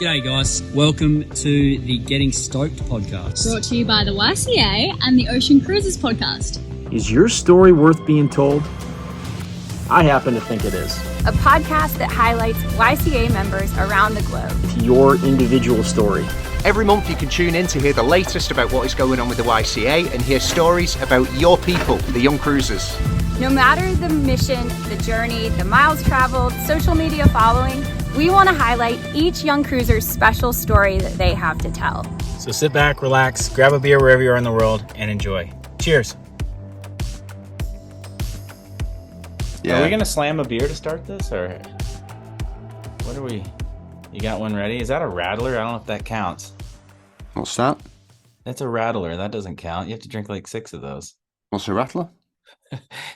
G'day guys, welcome to the Getting Stoked podcast. Brought to you by the YCA and the Ocean Cruises podcast. Is your story worth being told? I happen to think it is. A podcast that highlights YCA members around the globe. It's your individual story. Every month you can tune in to hear the latest about what is going on with the YCA and hear stories about your people, the young cruisers. No matter the mission, the journey, the miles traveled, social media following, we want to highlight each young cruiser's special story that they have to tell. So sit back, relax, grab a beer wherever you are in the world, and enjoy. Cheers. Yeah. Are we going to slam a beer to start this, or what are we? You got one ready? Is that a rattler? I don't know if that counts. What's that? That's a rattler. That doesn't count. You have to drink like 6 of those. What's a rattler?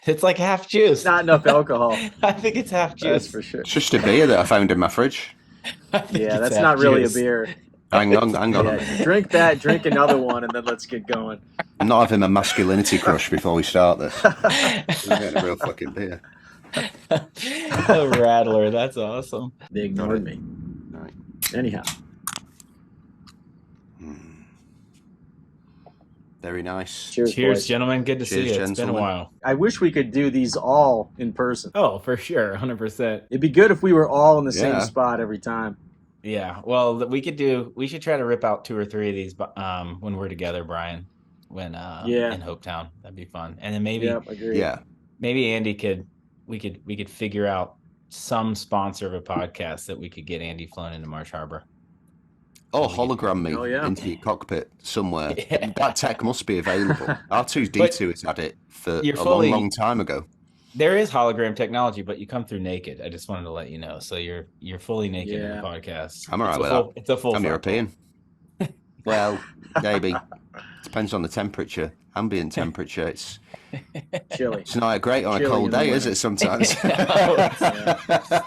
It's like half juice. Not enough alcohol. I think it's half juice. That's for sure. It's just a beer that I found in my fridge. Yeah, that's not really a beer. Hang on. Yeah, drink that, drink another one, and then let's get going. I'm not having a masculinity crush before we start this. We're getting a real fucking beer. A rattler. That's awesome. They ignored me. Right. Anyhow. Very nice. Cheers, Cheers, boys. gentlemen. Good to see you. It's been a while. I wish we could do these all in person. Oh, for sure. 100%. It'd be good if we were all in the same Yeah. spot every time. Yeah. Well, we should try to rip out 2 or 3 of these when we're together, Brian, in Hopetown. That'd be fun. And then maybe, agreed. Yeah. maybe Andy we could figure out some sponsor of a podcast that we could get Andy flown into Marsh Harbor. Oh, hologram me into your cockpit somewhere. Yeah. That tech must be available. R2-D2 has had it for a long time ago. There is hologram technology, but you come through naked. I just wanted to let you know. So you're fully naked in the podcast. I'm all right with that. It's a full. I'm European. Well, maybe. Depends on the temperature. Ambient temperature. It's chilly. It's not great on a cold day, is it? Sometimes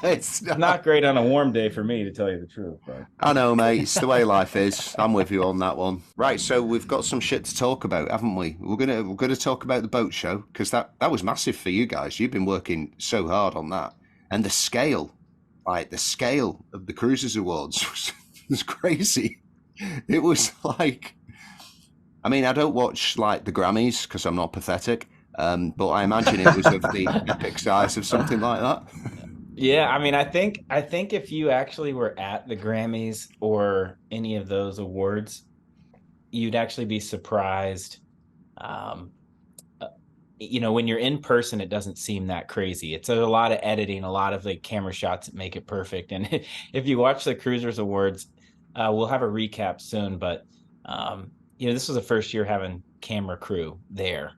it's not great on a warm day for me, to tell you the truth. But. I know, mate. It's the way life is. I'm with you on that one. Right, so we've got some shit to talk about, haven't we? We're gonna talk about the boat show because that was massive for you guys. You've been working so hard on that, and the scale of the Cruisers Awards was crazy. It was like. I mean, I don't watch like the Grammys because I'm not pathetic, but I imagine it was of the epic size of something like that. Yeah, I mean, I think if you actually were at the Grammys or any of those awards, you'd actually be surprised. When you're in person, it doesn't seem that crazy. It's a lot of editing, a lot of like camera shots that make it perfect. And if you watch the Cruisers Awards, we'll have a recap soon, but. This was the first year having camera crew there,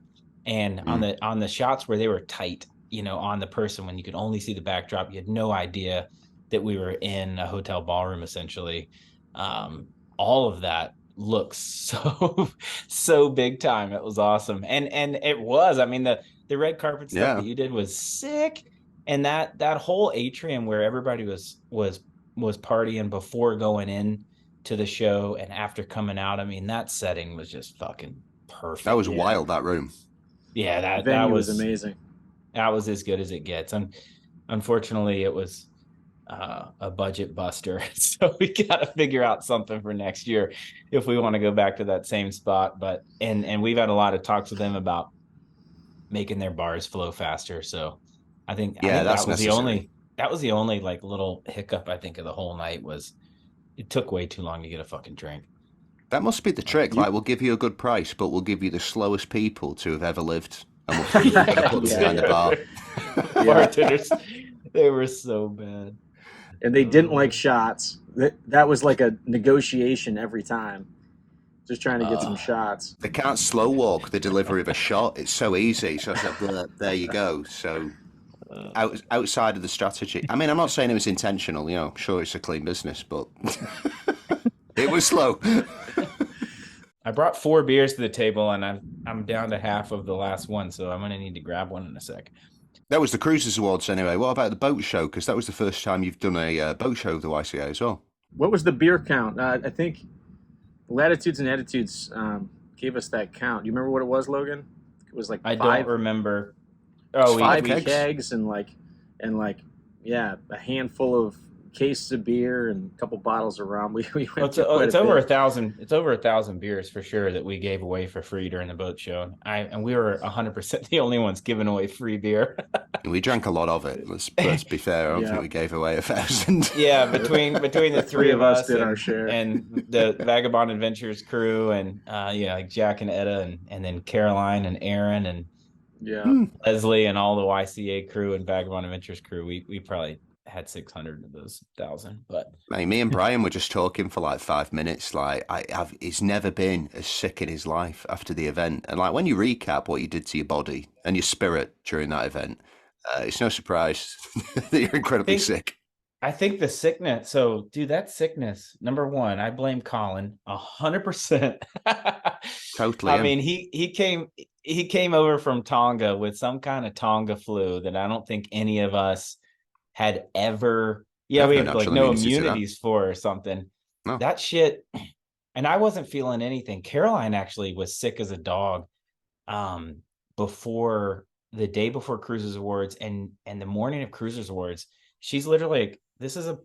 and on the shots where they were tight, on the person when you could only see the backdrop, you had no idea that we were in a hotel ballroom essentially. All of that looks so big time. It was awesome, and it was. I mean, the red carpet stuff that you did was sick, and that whole atrium where everybody was partying before going in to the show and after coming out, I mean, that setting was just fucking perfect. That was wild, that room. Yeah, that was amazing. That was as good as it gets. And unfortunately, it was a budget buster. So we got to figure out something for next year if we want to go back to that same spot. But and we've had a lot of talks with them about making their bars flow faster. So I think that was the only like little hiccup I think of the whole night was. It took way too long to get a fucking drink. That must be the trick. Like, we'll give you a good price, but we'll give you the slowest people to have ever lived. And we'll put them behind the bar. Bartenders, they were so bad. And they didn't like shots. That was like a negotiation every time. Just trying to get some shots. They can't slow walk the delivery of a shot. It's so easy. So I said, there you go. So... outside of the strategy. I mean, I'm not saying it was intentional, I'm sure it's a clean business, but it was slow. I brought 4 beers to the table and I'm down to half of the last one, so I'm going to need to grab one in a sec. That was the Cruisers Awards anyway. What about the boat show? Because that was the first time you've done a boat show with the YCA as well. What was the beer count? I think Latitudes and Attitudes gave us that count. Do you remember what it was, Logan? It was like 5. I don't remember. Oh, 5 kegs and a handful of case of beer and a couple bottles of rum. We went It's, through quite it's a over bit. 1,000. It's over 1,000 beers for sure that we gave away for free during the boat show. And we were 100% the only ones giving away free beer. We drank a lot of it. Let's be fair. I don't think we gave away 1,000. Yeah, between the three of us did and, our share. and the Vagabond Adventures crew and like Jack and Etta and then Caroline and Aaron and Leslie and all the YCA crew and Vagabond Adventures crew, we probably had 600 of those 1,000. But mate, me and Brian were just talking for like 5 minutes. Like he's never been as sick in his life after the event. And like when you recap what you did to your body and your spirit during that event, it's no surprise that you're incredibly sick. I think the sickness. So, dude, that sickness. Number one, I blame Colin 100%. Totally. I mean, he came over from Tonga with some kind of Tonga flu that I don't think any of us had ever. Yeah, we have like no immunities for or something. No. That shit. And I wasn't feeling anything. Caroline actually was sick as a dog before the day before Cruisers Awards and the morning of Cruisers Awards. She's literally like, this is a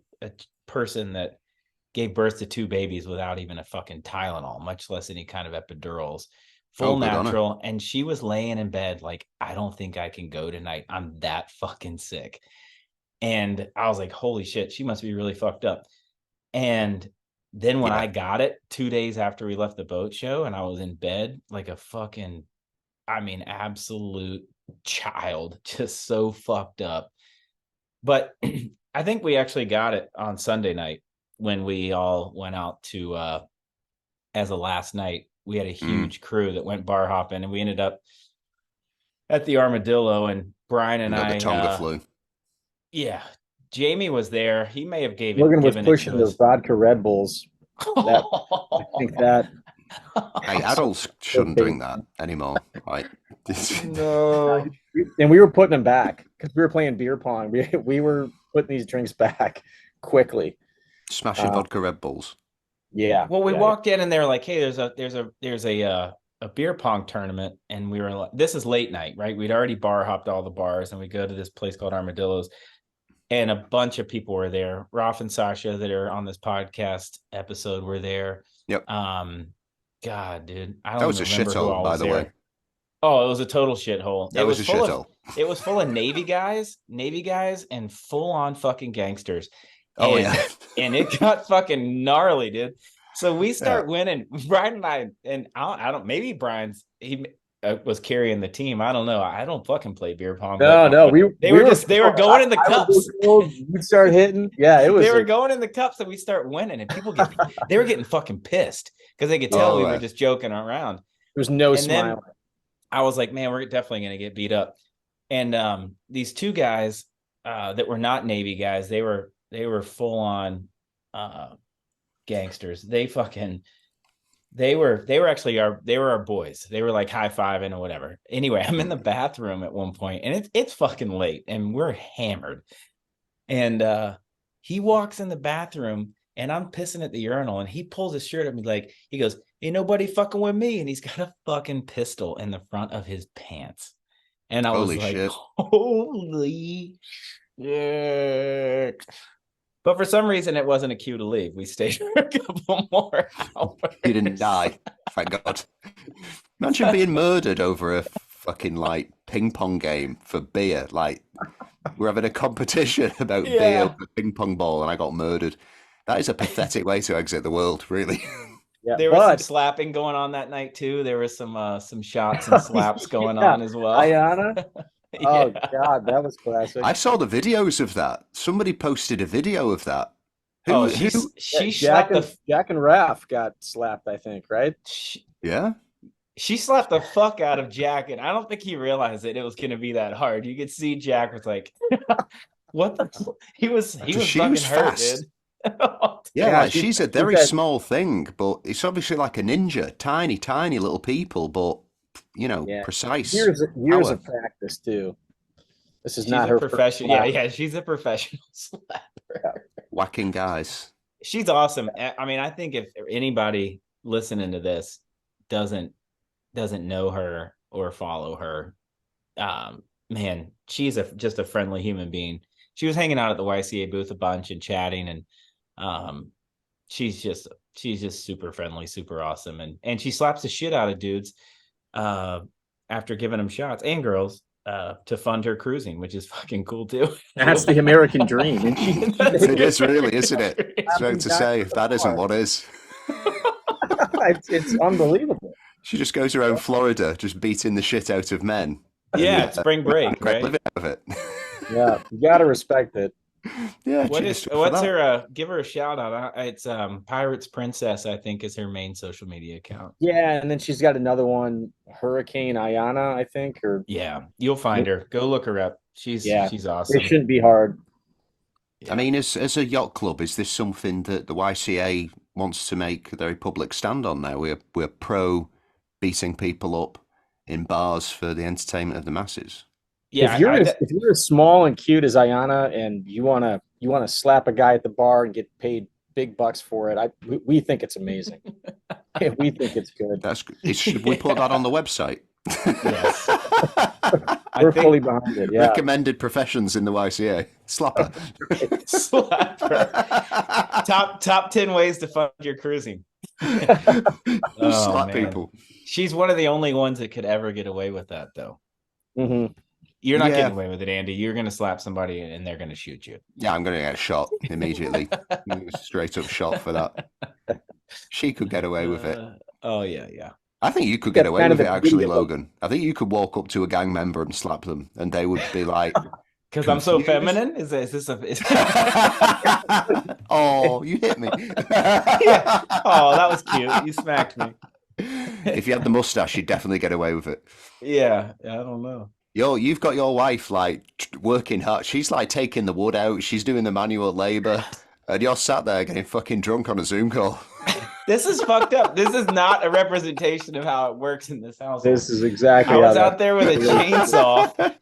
person that gave birth to 2 babies without even a fucking Tylenol, much less any kind of epidurals, full natural. And she was laying in bed like, I don't think I can go tonight. I'm that fucking sick. And I was like, holy shit, she must be really fucked up. And then when I got it 2 days after we left the boat show and I was in bed like a fucking, I mean, absolute child, just so fucked up. But I think we actually got it on Sunday night when we all went out to, as a last night, we had a huge crew that went bar hopping and we ended up at the Armadillo and Brian and I. The Tonga flu. Yeah. Jamie was there. He may have Logan was pushing those vodka Red Bulls. I think that. Hey, adults shouldn't drink that anymore, right? No. And we were putting them back because we were playing beer pong. We were putting these drinks back quickly. Smashing vodka Red Bulls. Yeah. Well, we walked in and they were like, "Hey, there's a beer pong tournament," and we were like, "This is late night, right?" We'd already bar hopped all the bars, and we go to this place called Armadillo's, and a bunch of people were there. Raff and Sasha that are on this podcast episode were there. Yep. God, dude, that was a shithole, by the way. Oh, it was a total shithole. That was a shithole. It was full of Navy guys, and full on fucking gangsters. Oh, and it got fucking gnarly, dude. So we start winning. Brian and I don't. Maybe Brian's was carrying the team. I don't know. I don't fucking play beer pong. No. They were going in the cups. We'd start hitting. Yeah, it was. They were going in the cups, and we start winning, and people they were getting fucking pissed because they could tell we were just joking around. There was no smiling. I was like, man, we're definitely going to get beat up. And these 2 guys that were not Navy guys, they were full on gangsters. They were actually our boys. They were like high-fiving or whatever. Anyway, I'm in the bathroom at one point and it's fucking late and we're hammered. And he walks in the bathroom and I'm pissing at the urinal and he pulls his shirt up and he goes, "Ain't nobody fucking with me." And he's got a fucking pistol in the front of his pants. And I was like, shit. Holy shit. But for some reason, it wasn't a cue to leave. We stayed for a couple more hours. You didn't die, thank God. Imagine being murdered over a fucking like ping pong game for beer. Like we're having a competition about beer with a ping pong ball, and I got murdered. That is a pathetic way to exit the world, really. Yeah, there was some slapping going on that night too. There was some shots and slaps going on as well. Ayana? Oh God, that was classic. I saw the videos of that. Somebody posted a video of that. Jack and Raph got slapped, I think, right? She slapped the fuck out of Jack, and I don't think he realized that it was going to be that hard. You could see Jack was like, "What the?" He was fucking hurt, dude. Yeah, she's a very small thing, but it's obviously like a ninja, tiny little people, but precise. Years of practice too. This is not her professional. Yeah, she's a professional slapper. Whacking guys. She's awesome. I mean, I think if anybody listening to this doesn't know her or follow her, man, she's just a friendly human being. she was hanging out at the YCA booth a bunch and chatting, and she's just super friendly, super awesome, and she slaps the shit out of dudes after giving them shots, and girls, to fund her cruising, which is fucking cool too. That's the American dream. It is really, isn't it? So to say, if that isn't what is. It's unbelievable. She just goes around Florida, just beating the shit out of men. Yeah, it's spring break, right? Living out of it. Yeah, you gotta respect it. Yeah. What's her? Give her a shout out. It's Pirates Princess, I think, is her main social media account. Yeah, and then she's got another one, Hurricane Iana, I think. Or yeah, you'll find her. Go look her up. She's awesome. It shouldn't be hard. Yeah. I mean, as a yacht club, is this something that the YCA wants to make a very public stand on now? We're pro beating people up in bars for the entertainment of the masses. Yeah, if you're as small and cute as Iana and you wanna slap a guy at the bar and get paid big bucks for it, we think it's amazing. We think it's good. Should we put that on the website? Yes. We're fully behind it. Yeah. Recommended professions in the YCA. Slapper. Slapper. Top 10 ways to fund your cruising. Slap people. She's one of the only ones that could ever get away with that, though. Mm-hmm. You're not getting away with it, Andy. You're going to slap somebody and they're going to shoot you. Yeah, I'm going to get shot immediately. Straight up shot for that. She could get away with it. Oh, yeah, yeah. I think you could get away with it, actually, Logan. I think you could walk up to a gang member and slap them, and they would be like... Because I'm so feminine? Is this a... Oh, you hit me. Yeah. Oh, that was cute. You smacked me. If you had the mustache, you'd definitely get away with it. Yeah, I don't know. You've got your wife, like, working hard. She's, like, taking the wood out. She's doing the manual labor. And you're sat there getting fucking drunk on a Zoom call. This is fucked up. This is not a representation of how it works in this house. This is exactly I was out there with a chainsaw.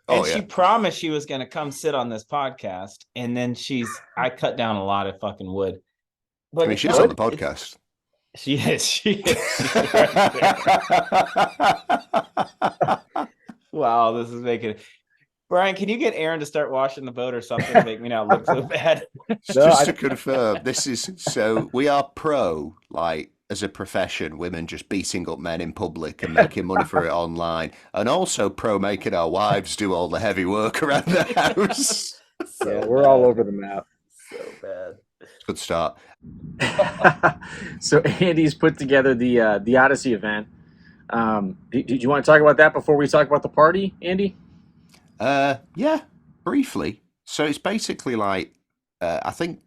And yeah. she promised she was going to come sit on this podcast. And then I cut down a lot of fucking wood. But I mean, she's on the podcast. She is. She's Wow, this is making it. Brian, can you get Aaron to start washing the boat or something to make me not look so bad? Just to confirm, we are pro, like, as a profession, women just beating up men in public and making money for it online, and also pro making our wives do all the heavy work around the house. We're all over the map. So bad. Good start. So Andy's put together the Odyssey event. Do you want to talk about that before we talk about the party, Andy? Yeah, briefly. So it's basically like, I think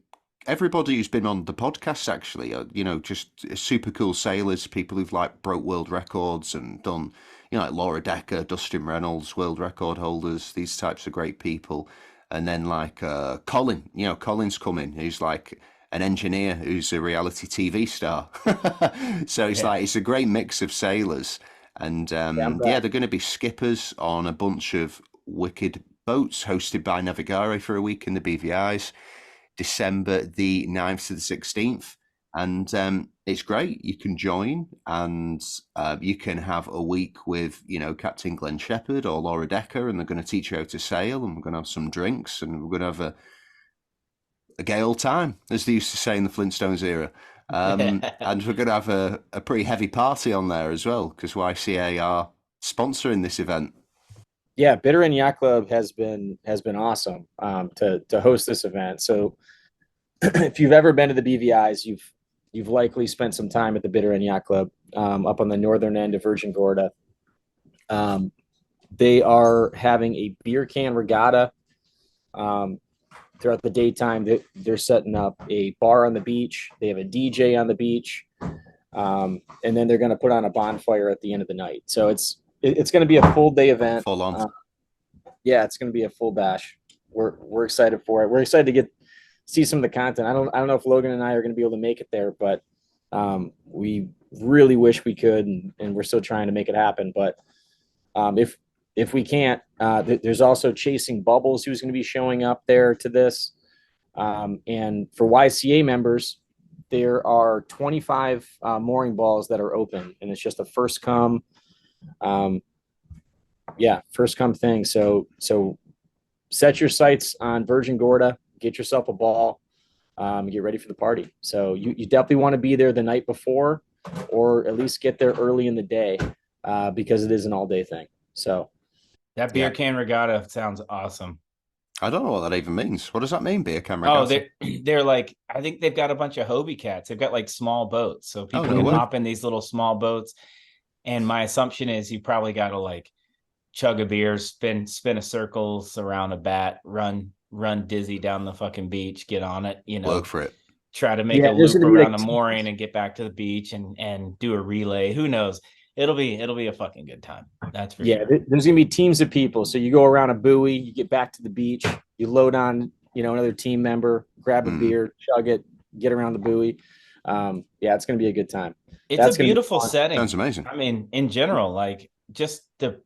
everybody who's been on the podcast actually, just super cool sailors, people who've like broke world records and done, like Laura Decker, Dustin Reynolds, world record holders, these types of great people. And then like Colin, Colin's coming, who's like an engineer who's a reality TV star. So it's like, it's a great mix of sailors. And they're going to be skippers on a bunch of wicked boats hosted by Navigare for a week in the BVIs, December the 9th to the 16th. And it's great. You can join and you can have a week with, Captain Glenn Shepherd or Laura Decker, and they're going to teach you how to sail, and we're going to have some drinks, and we're going to have a gay old time, as they used to say in the Flintstones era. And we're going to have a pretty heavy party on there as well, because YCA are sponsoring this event. Yeah, Bitter End Yacht Club has been awesome to host this event. So if you've ever been to the BVIs, you've likely spent some time at the Bitter End Yacht Club up on the northern end of Virgin Gorda. They are having a beer can regatta throughout the daytime. They're setting up a bar on the beach. They have a DJ on the beach, and then they're going to put on a bonfire at the end of the night. So it's going to be a full day event. Full on. It's going to be a full bash. We're excited for it. We're excited to see some of the content. I don't know if Logan and I are going to be able to make it there, but we really wish we could, and we're still trying to make it happen. But if we can't, there's also Chasing Bubbles, who's going to be showing up there to this. And for YCA members, there are 25 mooring balls that are open, and it's just a first come thing. So set your sights on Virgin Gorda, get yourself a ball, get ready for the party. So you definitely want to be there the night before, or at least get there early in the day, because it is an all-day thing. So that beer can regatta sounds awesome. I don't know what that even means. What does that mean, beer can regatta? Oh, they're like, I think they've got a bunch of Hobie cats. They've got like small boats, so people can hop in these little small boats. And my assumption is you probably got to like chug a beer, spin a circles around a bat, run dizzy down the fucking beach, get on it, work for it. Try to make a loop around the mooring and get back to the beach and do a relay. Who knows? It'll be a fucking good time. That's for sure. There's gonna be teams of people. So you go around a buoy, you get back to the beach, you load on, another team member, grab a beer, chug it, get around the buoy. It's gonna be a good time. It's a beautiful setting. Sounds amazing. I mean, in general, like just the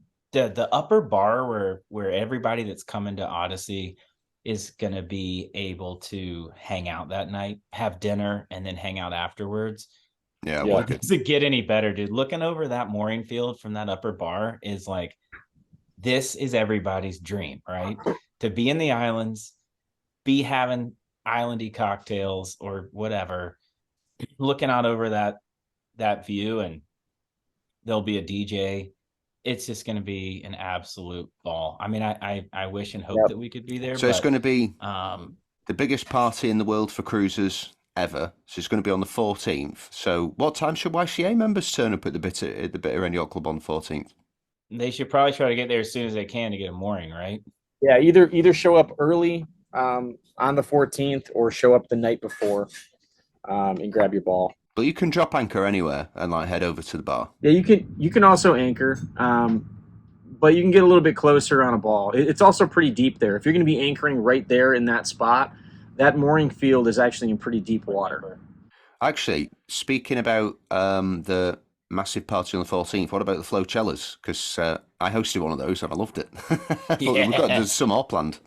upper bar where everybody that's coming to Odyssey is going to be able to hang out that night, have dinner, and then hang out afterwards. Yeah. Does it get any better, dude? Looking over that mooring field from that upper bar is like, this is everybody's dream, right? To be in the islands, be having islandy cocktails or whatever, looking out over that view, and there'll be a DJ. It's just going to be an absolute ball. I mean, I wish and hope that we could be there. So it's going to be the biggest party in the world for cruisers ever. So it's going to be on the 14th. So what time should YCA members turn up at the Bitter End Yacht Club on the 14th? They should probably try to get there as soon as they can to get a mooring, right? Yeah, either show up early on the 14th or show up the night before and grab your ball. But you can drop anchor anywhere and like head over to the bar. Yeah, you can also anchor, but you can get a little bit closer on a ball. It's also pretty deep there. If you're going to be anchoring right there in that spot, that mooring field is actually in pretty deep water. Actually, speaking about the massive party on the 14th, what about the Flocellas? Because I hosted one of those and I loved it. There's some more planned.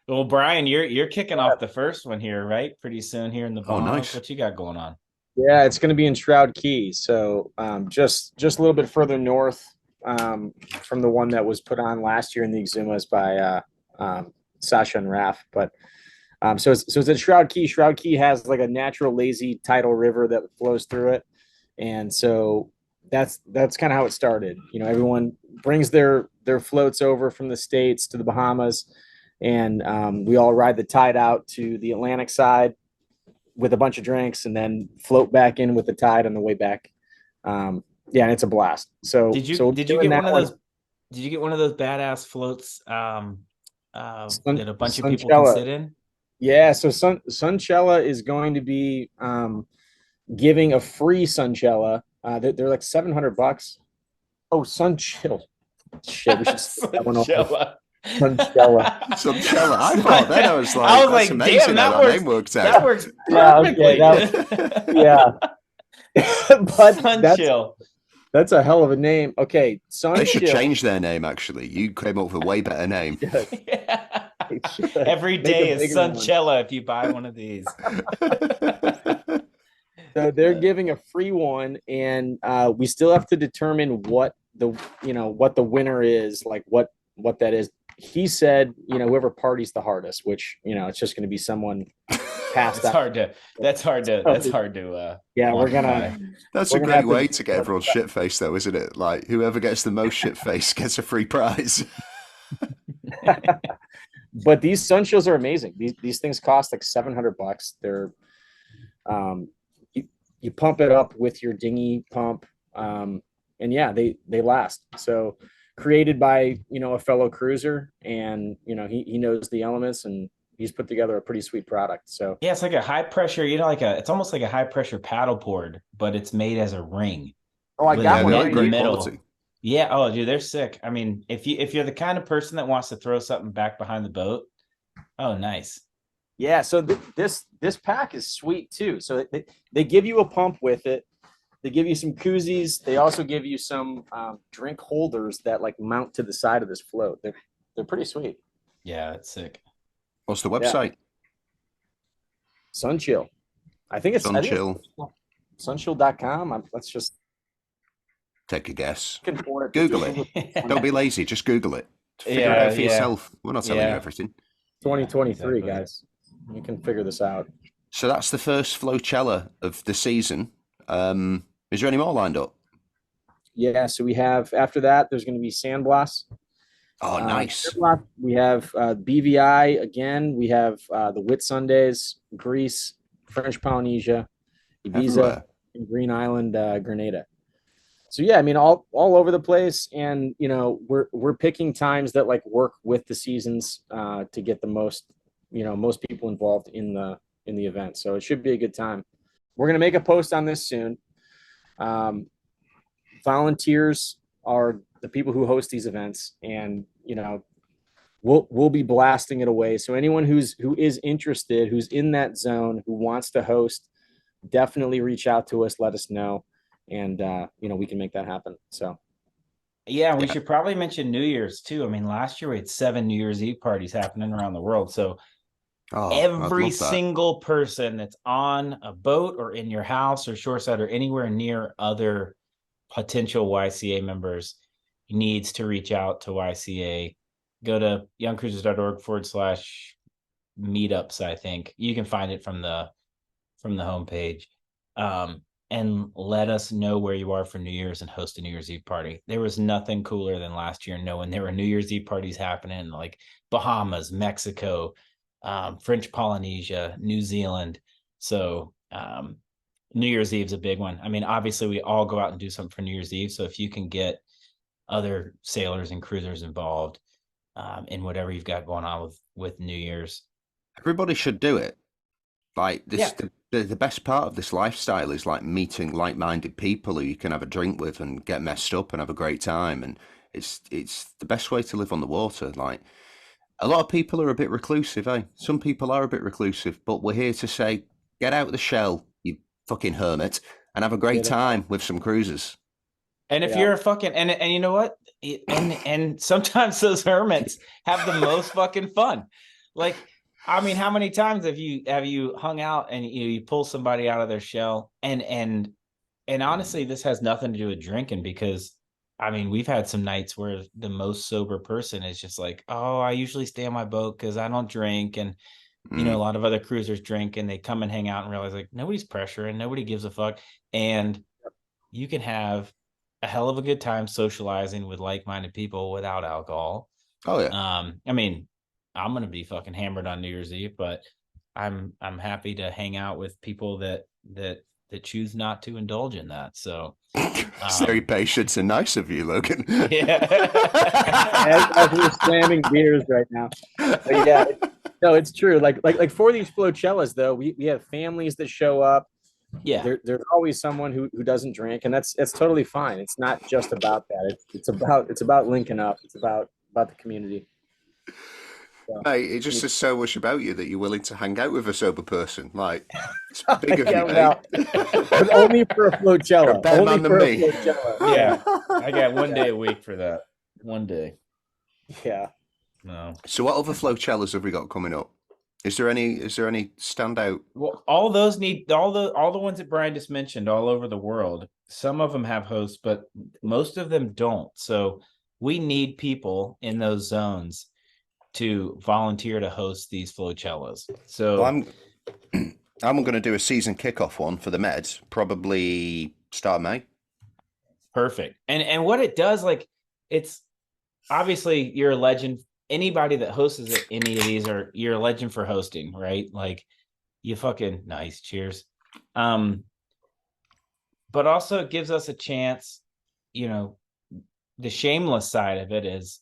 Well, Brian, you're kicking off the first one here, right? Pretty soon here in the Bahamas. Oh, nice. What you got going on? Yeah, it's going to be in Shroud Key, so just a little bit further north from the one that was put on last year in the Exumas by Sash and Raph. But so it's at Shroud Key. Shroud Key has like a natural lazy tidal river that flows through it, and so that's kind of how it started. Everyone brings their floats over from the States to the Bahamas, and we all ride the tide out to the Atlantic side with a bunch of drinks and then float back in with the tide on the way back. And it's a blast. So did you get one of those badass floats that a bunch of people can sit in? Yeah. So Sunchella is going to be giving a free Sunchella. They're like $700. Oh, Sunchill. Shit, we should set that one off. Sunchella. I thought that. I was like, amazing, damn, that name works out. That works perfectly. Yeah. But Sunchill. That's a hell of a name. Okay, They should change their name, actually. You came up with a way better name. Every day is Sunchella if you buy one of these. So they're giving a free one, and we still have to determine what the winner is, like what that is. He said, whoever parties the hardest, which, it's just going to be someone past that. That's hard to. Yeah, That's a great way to get everyone shit faced, though, isn't it? Like whoever gets the most shit faced gets a free prize. But these Sunchills are amazing. These things cost like $700. They're, you pump it up with your dinghy pump, and they last. So, created by a fellow cruiser, and he knows the elements, and he's put together a pretty sweet product. So yeah, it's like a high pressure, it's almost like a high pressure paddleboard, but it's made as a ring. Oh, I got one in the middle. Quality. Yeah, oh dude, they're sick. I mean, if you're the kind of person that wants to throw something back behind the boat, oh nice. Yeah, so this pack is sweet too. So they give you a pump with it. They give you some koozies. They also give you some drink holders that like mount to the side of this float. They're pretty sweet. Yeah, it's sick. What's the website? Sunchill. I think it's Sunchill. Sunchill.com. Let's just take a guess. Google it. Don't be lazy. Just Google it. Figure it out for yourself. We're not telling you everything. 2023, exactly. guys. You can figure this out. So that's the first Flowella of the season. Is there any more lined up? Yeah, so we have, after that, there's going to be Sandblast. Oh, nice. We have BVI again. We have the Whit Sundays, Greece, French Polynesia, Ibiza, Everywhere. and Green Island, Grenada. So yeah, I mean, all over the place, and you know, we're picking times that like work with the seasons to get the most people involved in the event. So it should be a good time. We're gonna make a post on this soon. Volunteers are the people who host these events, and you know, we'll be blasting it away. So anyone who is interested, who's in that zone, who wants to host, definitely reach out to us, let us know, and you know, we can make that happen. So yeah, we should probably mention New Year's too. I mean, last year we had 7 New Year's Eve parties happening around the world. So every single person that's on a boat or in your house or shoreside or anywhere near other potential YCA members needs to reach out to YCA. Go to youngcruisers.org/meetups. I think you can find it from the homepage. And let us know where you are for New Year's and host a New Year's Eve party. There was nothing cooler than last year knowing there were New Year's Eve parties happening like Bahamas, Mexico, French Polynesia, New Zealand. So New Year's Eve is a big one. I mean, obviously we all go out and do something for New Year's Eve. So if you can get other sailors and cruisers involved in whatever you've got going on with New Year's. Everybody should do it. Like this, the best part of this lifestyle is like meeting like-minded people who you can have a drink with and get messed up and have a great time. And it's the best way to live on the water. Like a lot of people are a bit reclusive, eh? Some people are a bit reclusive, but we're here to say, get out of the shell, you fucking hermit, and have a great time with some cruisers. And if you're a fucking and you know what? And sometimes those hermits have the most fucking fun. Like, I mean, how many times have you hung out and you pull somebody out of their shell? And honestly, this has nothing to do with drinking, because I mean, we've had some nights where the most sober person is just like, oh, I usually stay on my boat because I don't drink. And you know, a lot of other cruisers drink, and they come and hang out and realize like nobody's pressuring, nobody gives a fuck. And you can have a hell of a good time socializing with like-minded people without alcohol. Oh yeah. I mean, I'm gonna be fucking hammered on New Year's Eve, but I'm happy to hang out with people that choose not to indulge in that. So it's very patient and nice of you, Logan. Yeah. as we're slamming beers right now. But yeah, no, it's true. Like for these Flocellas though, we have families that show up. Yeah, there's always someone who doesn't drink, and that's totally fine. It's not just about that. It's about linking up. It's about the community. So, Mate, it just says so much about you that you're willing to hang out with a sober person. Like, it's big of you, mate. But only for a Flowella. You're a better man than me. Yeah, I got 1 day a week for that. 1 day. Yeah. No. So, what other Flocellas have we got coming up? Is there any standout? Well, all those need all the ones that Brian just mentioned all over the world. Some of them have hosts, but most of them don't. So we need people in those zones to volunteer to host these Flocellas. So I'm going to do a season kickoff one for the Meds, probably start of May. Perfect. And what it does, like, it's obviously you're a legend. Anybody that hosts at any of these you're a legend for hosting, right? Like, you fucking nice. Cheers. But also it gives us a chance, you know, the shameless side of it is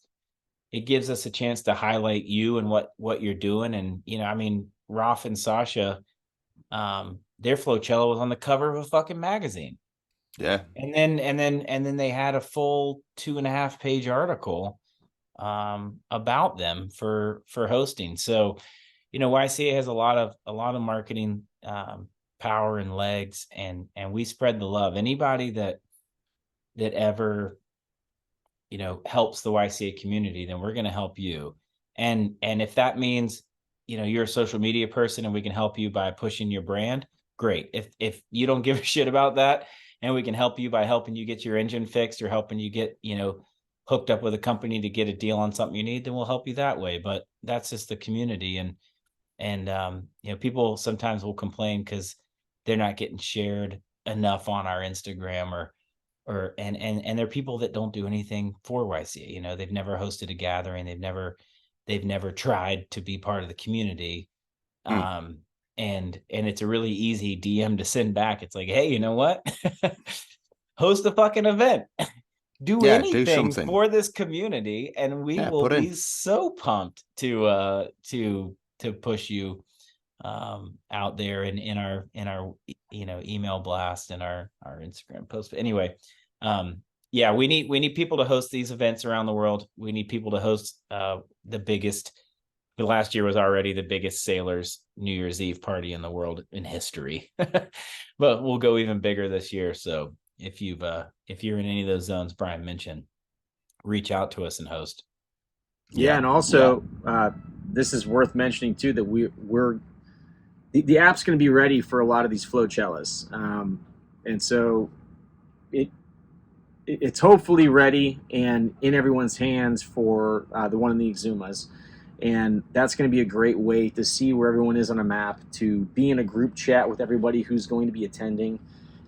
it gives us a chance to highlight you and what you're doing. And, you know, I mean, Raff and Sasha, their Flowella was on the cover of a fucking magazine. Yeah. And then they had a full 2.5-page article about them for hosting. So, you know, YCA has a lot of marketing power and legs, and we spread the love. Anybody that ever, you know, helps the YCA community, then we're going to help you. And if that means, you know, you're a social media person and we can help you by pushing your brand, great. If you don't give a shit about that, and we can help you by helping you get your engine fixed or helping you get, you know, hooked up with a company to get a deal on something you need, then we'll help you that way. But that's just the community. And you know, people sometimes will complain because they're not getting shared enough on our Instagram and there are people that don't do anything for YCA. You know, they've never hosted a gathering, they've never tried to be part of the community. And it's a really easy DM to send back. It's like, hey, you know what? Host a fucking event. Do anything for this community, and we will be so pumped to push you out there in our you know, email blast and our Instagram post. But anyway, yeah, we need people to host these events around the world. We need people to host the biggest. The last year was already the biggest sailors New Year's Eve party in the world in history, but we'll go even bigger this year. So if you're in any of those zones Brian mentioned, reach out to us and host. Yeah, and also this is worth mentioning too, that we're the app's going to be ready for a lot of these Flocellas, and so it's hopefully ready and in everyone's hands for the one in the Exumas. And that's going to be a great way to see where everyone is on a map, to be in a group chat with everybody who's going to be attending.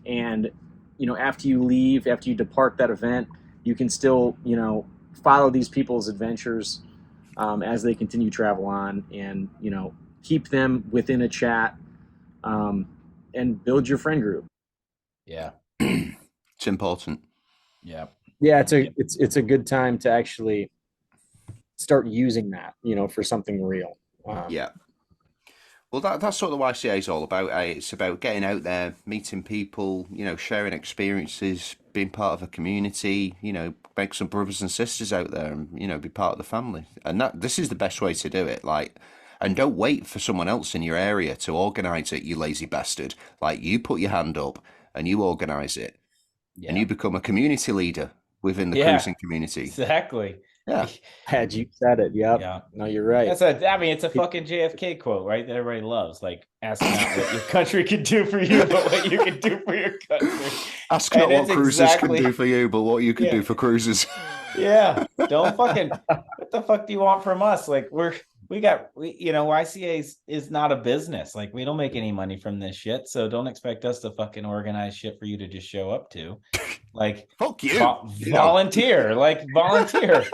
And, you know, after you leave, after you depart that event, you can still, you know, follow these people's adventures as they continue travel on, and, you know, keep them within a chat and build your friend group. Yeah. It's important. Yeah. Yeah, it's a good time to actually start using that, you know, for something real. Yeah. Well, that's what the YCA is all about. It's about getting out there, meeting people, you know, sharing experiences, being part of a community, you know, make some brothers and sisters out there and, you know, be part of the family. And this is the best way to do it. Like, and don't wait for someone else in your area to organise it, you lazy bastard. Like, you put your hand up and you organise it. Yeah. And you become a community leader within the cruising community. Exactly. Yeah. Had you said it. Yep. Yeah. No, you're right. It's a fucking JFK quote, right? That everybody loves. Like, ask not what your country can do for you, but what you can do for your country. Ask not what cruisers can do for you, but what you can do for cruisers. Yeah. Don't fucking, what the fuck do you want from us? Like, you know, YCA is not a business. Like, we don't make any money from this shit. So don't expect us to fucking organize shit for you to just show up to. Like, fuck you. Volunteer. Like, volunteer.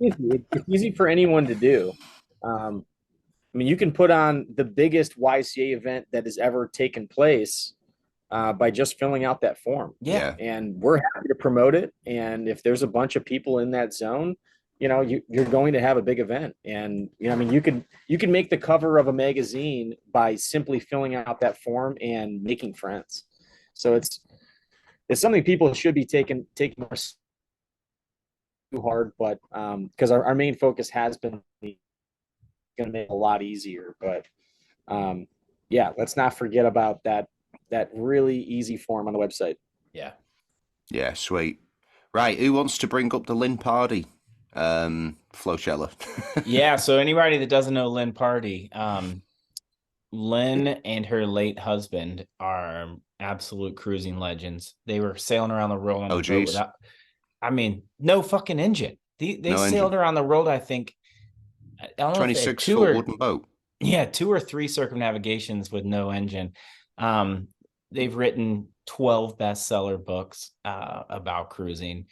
It's easy for anyone to do. I mean, you can put on the biggest YCA event that has ever taken place by just filling out that form. Yeah. And we're happy to promote it. And if there's a bunch of people in that zone, you know, you're going to have a big event. And, you know, I mean, you can make the cover of a magazine by simply filling out that form and making friends. So it's something people should be taking more too hard, but because our main focus has been going to make it a lot easier. But yeah, let's not forget about that really easy form on the website. Yeah, sweet. Right, who wants to bring up the Lynn party? Flowella. Yeah, so anybody that doesn't know Lynn Party, Lynn and her late husband are absolute cruising legends. They were sailing around the world on the boat without, I mean, no fucking engine. They sailed around the world, I think, 26-foot wooden boat. Yeah, 2 or 3 circumnavigations with no engine. They've written 12 bestseller books about cruising,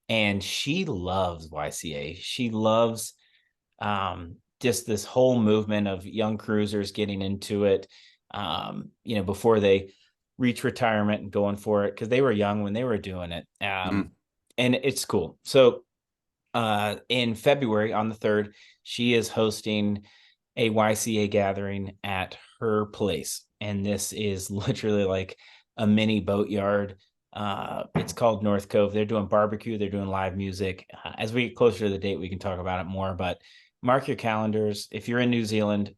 and she loves YCA. She loves just this whole movement of young cruisers getting into it, you know, before they reach retirement and going for it, because they were young when they were doing it. And it's cool. So in February on the 3rd, she is hosting a YCA gathering at her place. And this is literally like a mini boatyard. It's called North Cove. They're doing barbecue. They're doing live music. As we get closer to the date, we can talk about it more, but mark your calendars. If you're in New Zealand,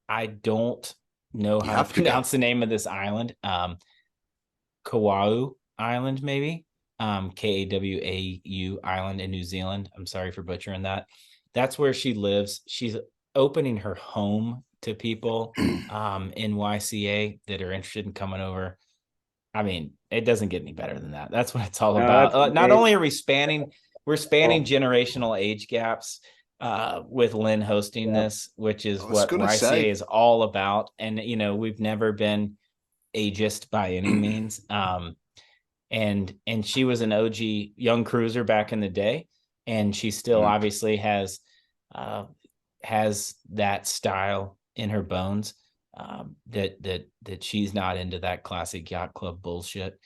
I don't know how to pronounce the name of this island. Kauau Island, maybe. Kawau Island in New Zealand. I'm sorry for butchering that. That's where she lives. She's opening her home to people in YCA that are interested in coming over. I mean, it doesn't get any better than that. That's what it's all No, about. that's Not great. only are we're spanning generational age gaps with Lynn hosting this, which is what YCA is all about. And, you know, we've never been ageist by any means. And she was an OG young cruiser back in the day, and she still obviously has that style in her bones. That she's not into that classic yacht club bullshit.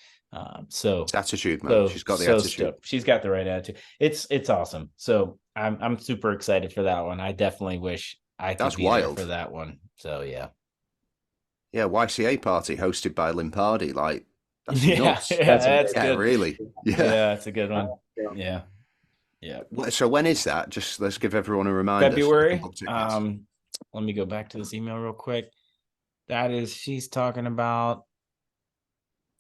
So it's attitude, man. She's got the attitude. Stoked. She's got the right attitude. It's awesome. So I'm super excited for that one. I definitely wish I could be there for that one. So yeah. Yeah, YCA party hosted by Lynn Pardy. Like, that's nuts. That's good. Really. Yeah, it's a good one. Yeah. So when is that? Just let's give everyone a reminder. February. Let me go back to this email real quick. She's talking about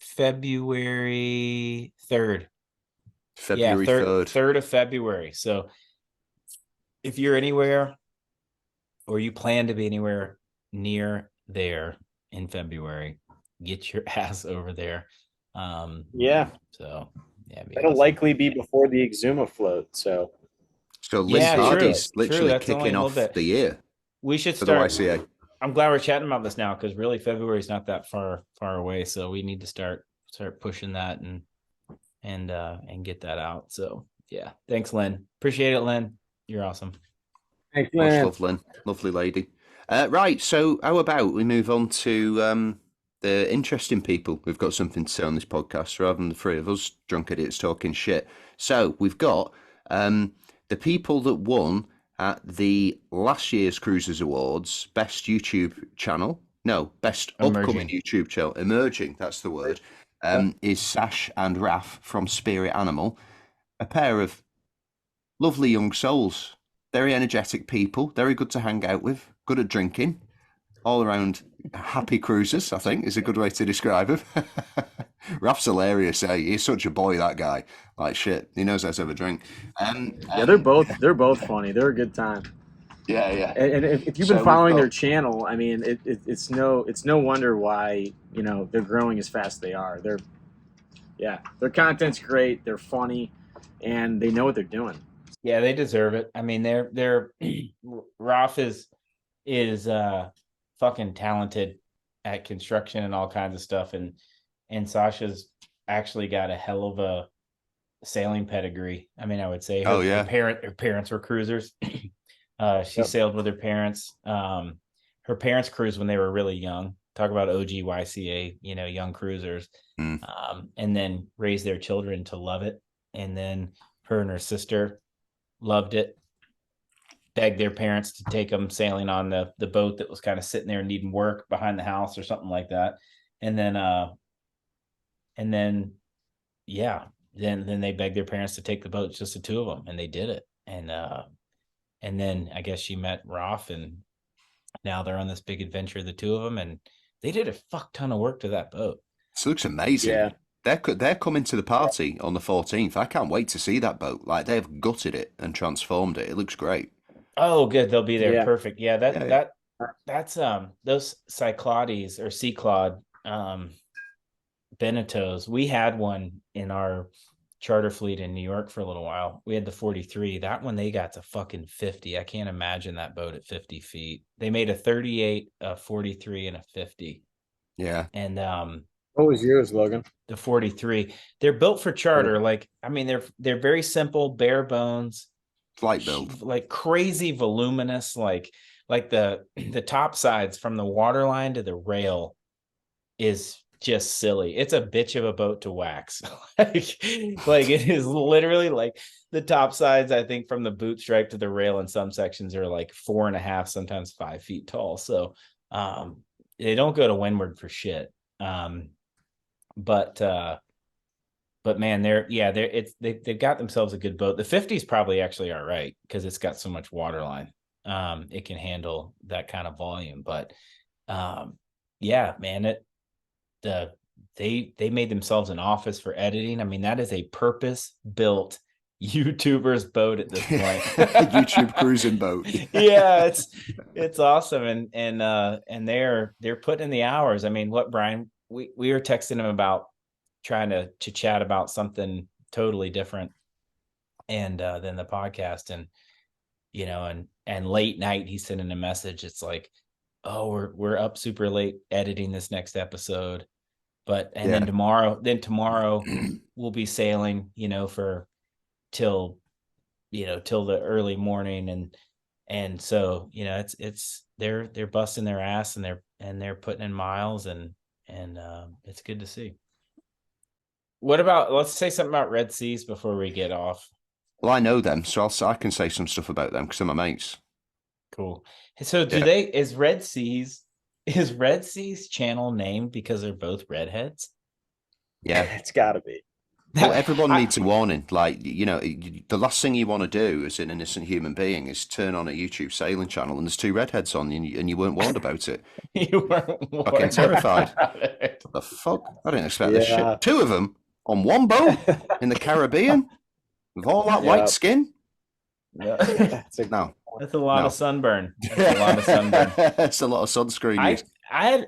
February 3rd. February 3rd. 3rd of February. So if you're anywhere or you plan to be anywhere near there in February, get your ass over there. So yeah, it'll likely be before the Exuma float. So Lynn Pardy's literally kicking off the year. We should start the YCA. I'm glad we're chatting about this now, because really February is not that far away. So we need to start pushing that and get that out. So yeah, thanks, Lynn. Appreciate it, Lynn. You're awesome. Thanks, Lynn. Much love, Lynn. Lovely lady. Right. So how about we move on to the interesting people who've got something to say on this podcast, rather than the three of us drunk idiots talking shit. So we've got the people that won at the last year's Cruisers Awards, best YouTube channel. No, best upcoming YouTube channel. Emerging, that's the word. Is Sash and Raph from Spirit Animal. A pair of lovely young souls. Very energetic people. Very good to hang out with. Good at drinking. All around happy cruisers, I think, is a good way to describe him. Raph's hilarious, eh? He's such a boy, that guy. Like shit. He knows how to have a drink. Yeah, they're both funny. They're a good time. Yeah. And if you've been following their channel, I mean, it's no wonder why, you know, they're growing as fast as they are. Their content's great. They're funny, and they know what they're doing. Yeah, they deserve it. I mean, they're Raff is fucking talented at construction and all kinds of stuff, and Sasha's actually got a hell of a sailing pedigree. I mean, I would say her parents were cruisers. She sailed with her parents. Her parents cruised when they were really young. Talk about OG YCA, you know, young cruisers. And then raised their children to love it. And then her and her sister loved it. Begged their parents to take them sailing on the boat that was kind of sitting there needing work behind the house or something like that. And then they begged their parents to take the boat, just the two of them, and they did it. And then I guess she met Raff, and now they're on this big adventure, the two of them, and they did a fuck ton of work to that boat. This looks amazing. Yeah. They're coming to the party on the 14th. I can't wait to see that boat. Like, they've gutted it and transformed it. It looks great. Oh, good. They'll be there. Yeah. Perfect. Yeah, that's those Cyclades or Cyclad Beneteaus. We had one in our charter fleet in New York for a little while. We had the 43. That one they got to fucking 50. I can't imagine that boat at 50 feet. They made a 38, a 43, and a 50. Yeah. And what was yours, Logan? The 43. They're built for charter. Like, I mean, they're very simple, bare bones. Flight build. Like crazy voluminous, like the top sides from the waterline to the rail is just silly. It's a bitch of a boat to wax. like it is literally like the top sides, I think, from the boot strike to the rail in some sections are like 4.5, sometimes 5 feet tall. So they don't go to windward for shit. But man, they've got themselves a good boat. The 50 is probably actually all right because it's got so much waterline. It can handle that kind of volume. But yeah, man, they made themselves an office for editing. I mean, that is a purpose-built YouTuber's boat at this point. YouTube cruising boat. Yeah, it's awesome, and they're putting in the hours. I mean, what, Brian? We were texting him about trying to chat about something totally different and than the podcast. And you know, and late night he's sending a message. It's like, oh, we're up super late editing this next episode, but then tomorrow we'll be sailing, you know, for till the early morning. And so, you know, it's they're busting their ass, and they're putting in miles, and it's good to see. What about, let's say something about Red Seas before we get off. Well, I know them, so I can say some stuff about them because they're my mates. Cool. So is Red Seas channel named because they're both redheads? Yeah. It's gotta be. Well, everyone needs a warning. Like, you know, the last thing you want to do as an innocent human being is turn on a YouTube sailing channel and there's two redheads on, and you weren't warned about it. You weren't warned. Fucking terrified. What the fuck? I didn't expect this shit. Two of them on one boat in the Caribbean with all that white skin. Yeah. That's a lot of sunburn. That's a lot of sunburn. It's a lot of sunscreen. I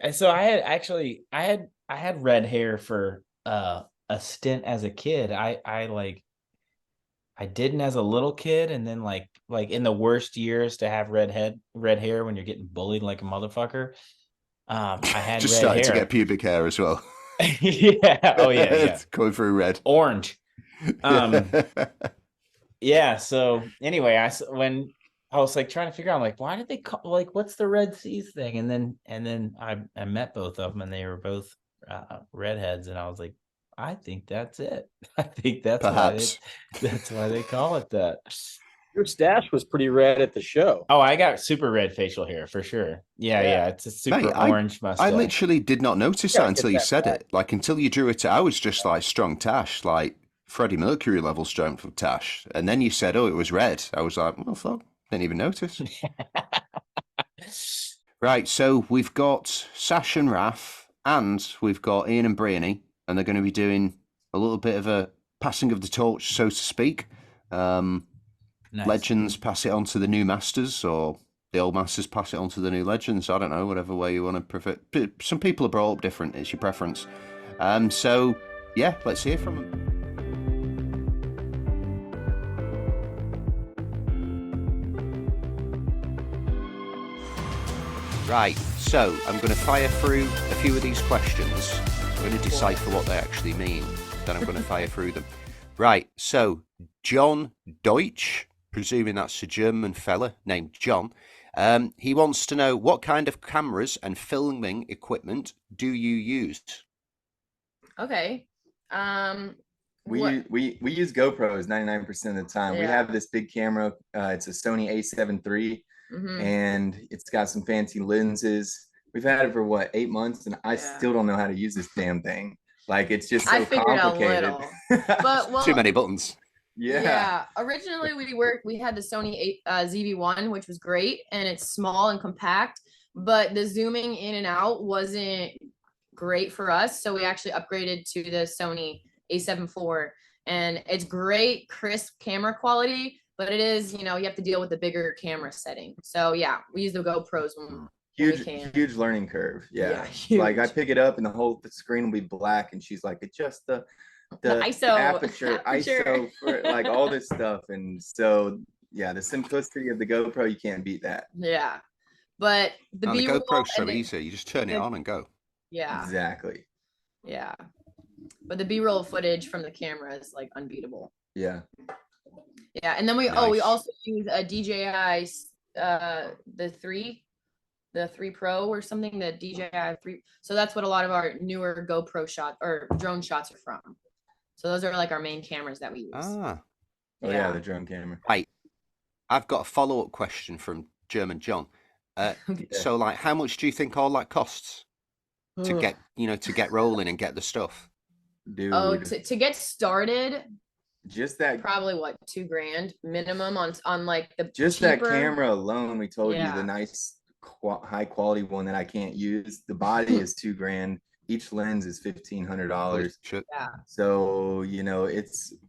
had red hair for a stint as a kid. I didn't as a little kid, and then like in the worst years to have red hair when you're getting bullied like a motherfucker. I had just red started hair. to get pubic hair as well. Yeah. Oh yeah. It's going through red. Orange. Yeah. So anyway, when I was like trying to figure out, like, why did they call, like, what's the Red Seas thing? And then I met both of them, and they were both redheads, and I was like, I think that's it. I think that's why they call it that. Your stash was pretty red at the show. Oh, I got super red facial hair for sure. Yeah. It's a super orange mustache. I literally did not notice that until you said it. Like, until you drew it, I was just like strong Tash, like Freddie Mercury level strength of Tash. And then you said, oh, it was red. I was like, well, fuck, didn't even notice. Right, so we've got Sash and Raph, and we've got Iain and Brioni, and they're going to be doing a little bit of a passing of the torch, so to speak. Nice. Legends pass it on to the new masters, or the old masters pass it on to the new legends. I don't know, whatever way you want to prefer. Some people are brought up different. It's your preference. So, yeah, let's hear from them. Right, so I'm going to fire through a few of these questions. I'm going to decipher what they actually mean. Then I'm going to fire through them. Right, so John Deutsch, presuming that's a German fella named John, he wants to know, what kind of cameras and filming equipment do you use? Okay. We use GoPros 99% of the time. We have this big camera. It's a Sony A7 III. Mm-hmm. And it's got some fancy lenses. We've had it for 8 months, and I still don't know how to use this damn thing. Like, it's just so complicated. But too many buttons. Yeah. Originally, we had the Sony ZV-1, which was great, and it's small and compact. But the zooming in and out wasn't great for us, so we actually upgraded to the Sony A7 IV, and it's great, crisp camera quality. But it is, you have to deal with the bigger camera setting. So yeah, we use the GoPros when we can. Huge learning curve. Yeah, huge. Like I pick it up and the screen will be black, and she's like, adjust the ISO, ISO for like all this stuff. And so yeah, the simplicity of the GoPro, you can't beat that. Yeah, but the GoPro's so easy. You just turn it on and go. Yeah, exactly. Yeah, but the B-roll footage from the camera is like unbeatable. Yeah. Yeah, and then we also use a DJI the 3 Pro or something, the DJI 3. So that's what a lot of our newer GoPro shots or drone shots are from. So those are like our main cameras that we use. Yeah, the drone camera. Right, I've got a follow-up question from German John. So like, how much do you think all that costs to get rolling and get the stuff? Dude. Oh, to get started. Just that, probably $2,000 minimum on like the just cheaper. That camera alone. We told you the nice high quality one that I can't use. The body is $2,000. Each lens is $1,500. Yeah. So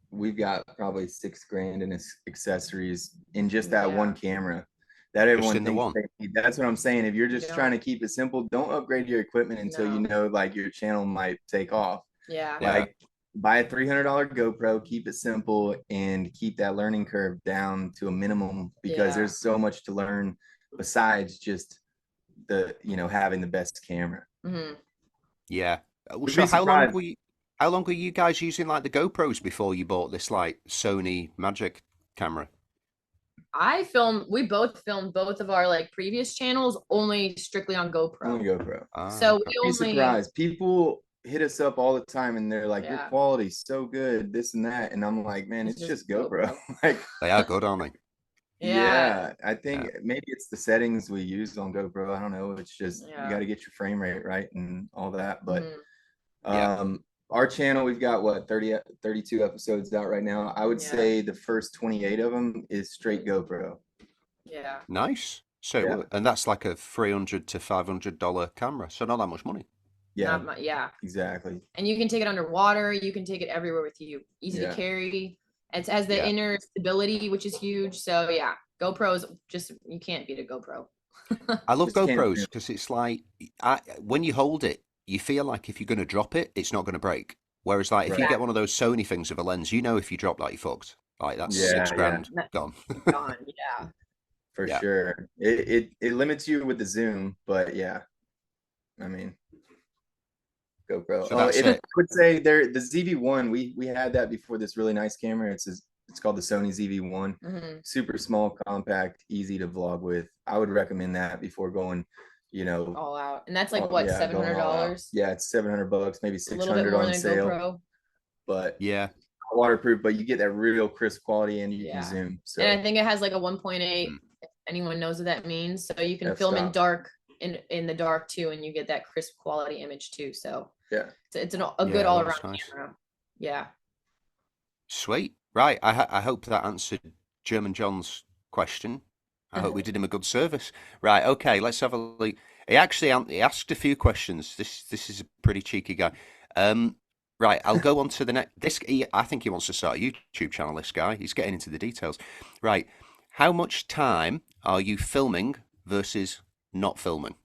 we've got probably $6,000 in accessories in just that one camera. That everyone thinks that's what I'm saying. If you're just trying to keep it simple, don't upgrade your equipment until like your channel might take off. Yeah. Like buy a $300 GoPro, keep it simple, and keep that learning curve down to a minimum, because there's so much to learn besides just the, having the best camera. Mm-hmm. Yeah. So how long were you guys using like the GoPros before you bought this like Sony Magic camera? We both filmed both of our like previous channels only strictly on GoPro. Only GoPro. So You'd be surprised. People hit us up all the time and they're like, your quality's so good, this and that. And I'm like, man, it's just GoPro. Like, they are good, aren't they? Yeah, I think maybe it's the settings we use on GoPro. I don't know. It's just you got to get your frame rate right and all that. But our channel, we've got what 32 episodes out right now. I would say the first 28 of them is straight GoPro. Yeah. Nice. So and that's like a $300 to $500 camera. So not that much money. Yeah. Exactly. And you can take it underwater. You can take it everywhere with you. Easy to carry. It has the inner stability, which is huge. So yeah, GoPros, just you can't beat a GoPro. I love GoPros because it's like when you hold it, you feel like if you're going to drop it, it's not going to break. Whereas like if you get one of those Sony things with a lens, if you drop that, you're fucked. Like that's $6,000 gone. Gone. For sure. It limits you with the zoom, but I mean, GoPro. So I would say the ZV-1, we had that before this really nice camera. It's called the Sony ZV-1. Mm-hmm. Super small, compact, easy to vlog with. I would recommend that before going, all out. And that's like what, $700? Yeah, it's $700, maybe $600 a little bit more on than sale. GoPro. But waterproof, but you get that real crisp quality and you can zoom. So and I think it has like a 1.8 if anyone knows what that means. So you can film in dark in the dark too, and you get that crisp quality image too. So it's a good all around camera. Yeah. Sweet. Right. I hope that answered German John's question. I hope we did him a good service. Right. Okay. Let's have a look. He asked a few questions. This is a pretty cheeky guy. Right. I'll go on to the next. I think he wants to start a YouTube channel. This guy. He's getting into the details. Right. How much time are you filming versus not filming?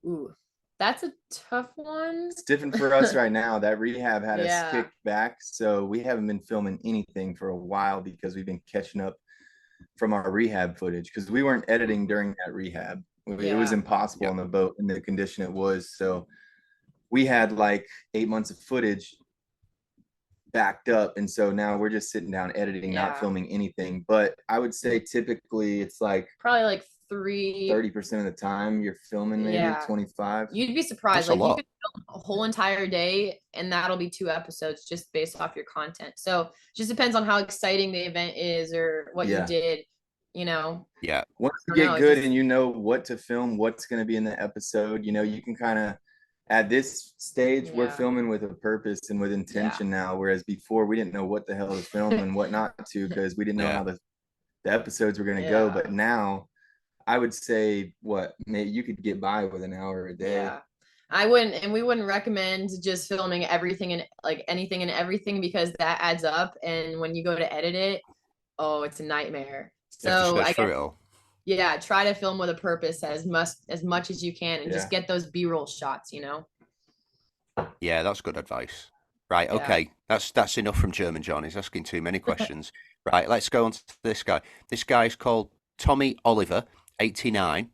Ooh, that's a tough one. It's different for us right now. That rehab had us kicked back, so we haven't been filming anything for a while because we've been catching up from our rehab footage, because we weren't editing during that rehab. It was impossible on the boat in the condition it was. So we had like 8 months of footage backed up, and so now we're just sitting down editing, not filming anything. But I would say typically it's like probably like 30% of the time you're filming, maybe 25. You'd be surprised. Like you could film a whole entire day and that'll be 2 episodes just based off your content. So it just depends on how exciting the event is or what you did, Once you get good and you know what to film, what's going to be in the episode, you can kind of, at this stage we're filming with a purpose and with intention now, whereas before we didn't know what the hell to film and what not to, because we didn't know how the episodes were going to go. But now I would say maybe you could get by with an hour a day. I wouldn't, and we wouldn't recommend just filming everything and like anything and everything, because that adds up, and when you go to edit it, it's a nightmare. So I guess, try to film with a purpose as much as you can, and just get those B-roll shots, Yeah, that's good advice. Right, okay, that's enough from German John. He's asking too many questions. Right, let's go on to this guy. This guy is called Tommy Oliver, 89,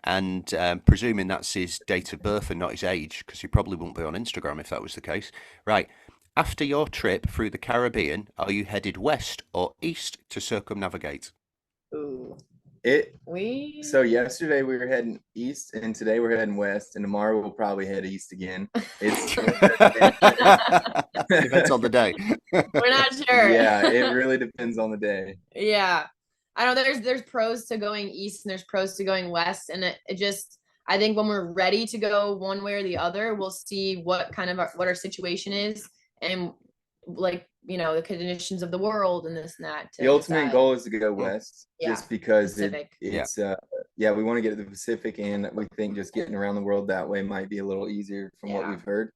and presuming that's his date of birth and not his age, because he probably wouldn't be on Instagram if that was the case. Right, after your trip through the Caribbean, are you headed west or east to circumnavigate? Ooh. So yesterday we were heading east, and today we're heading west, and tomorrow we'll probably head east again. It's depends on the day. We're not sure. Yeah, it really depends on the day. Yeah, I know there's pros to going east and there's pros to going west, and it just, I think when we're ready to go one way or the other, we'll see what our situation is, and like, the conditions of the world and this and that. The ultimate goal is to go west, just because it's we want to get to the Pacific, and we think just getting around the world that way might be a little easier from what we've heard.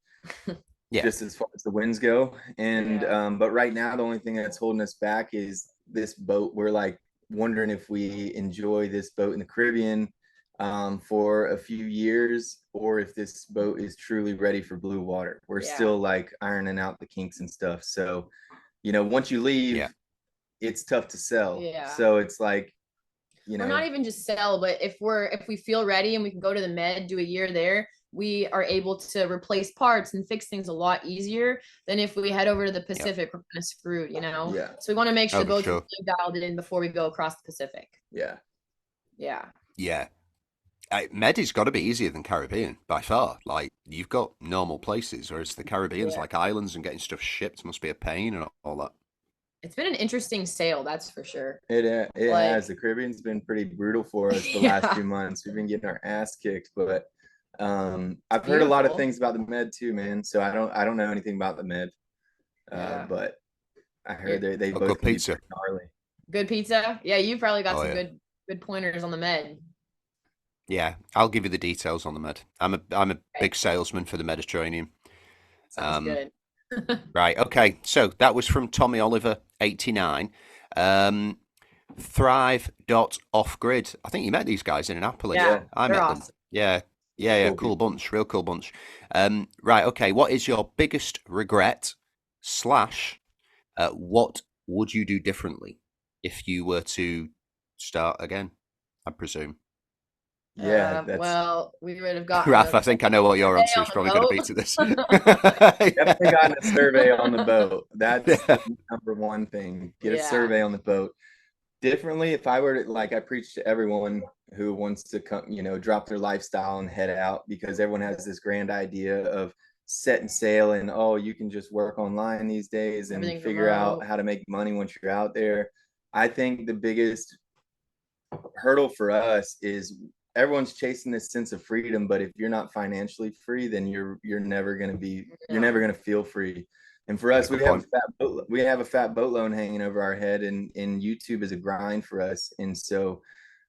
Just as far as the winds go. And but right now the only thing that's holding us back is this boat. We're like wondering if we enjoy this boat in the Caribbean for a few years, or if this boat is truly ready for blue water. We're still like ironing out the kinks and stuff. So, you know, once you leave, it's tough to sell. So it's like, you know, or not even just sell, but if we feel ready and we can go to the Med, do a year there, we are able to replace parts and fix things a lot easier than if we head over to the Pacific. We're kind of screwed, you know. So we want to make sure the boats are really dialed in before we go across the Pacific. Med has got to be easier than Caribbean by far. Like, you've got normal places, whereas the Caribbean's like islands, and getting stuff shipped must be a pain and all that. It's been an interesting sail, that's for sure. It has. The Caribbean's been pretty brutal for us the last few months. We've been getting our ass kicked, but I've heard a lot of things about the Med too, man. So I don't know anything about the Med, but I heard they both good pizza. Gnarly. Good pizza. Yeah, you probably got some good pointers on the Med. Yeah, I'll give you the details on the Med. I'm a big salesman for the Mediterranean. Sounds good. Right. Okay. So that was from Tommy Oliver 89. Thrive.offgrid. I think you met these guys in Annapolis. Yeah, I met them. Yeah. Cool bunch. Real cool bunch. Right. Okay. What is your biggest regret / what would you do differently if you were to start again? I presume. Well, we would have gotten Raff, I think I know what your answer is probably going to be to this. Definitely gotten a survey on the boat. That's the number one thing. Get a survey on the boat. Differently, if I were to, like, I preach to everyone who wants to come, you know, drop their lifestyle and head out, because everyone has this grand idea of setting sail and, oh, you can just work online these days and figure out how to make money once you're out there. I think the biggest hurdle for us is everyone's chasing this sense of freedom, but if you're not financially free, then you're never going to feel free. And for us, we have a fat boat loan hanging over our head, and YouTube is a grind for us. And so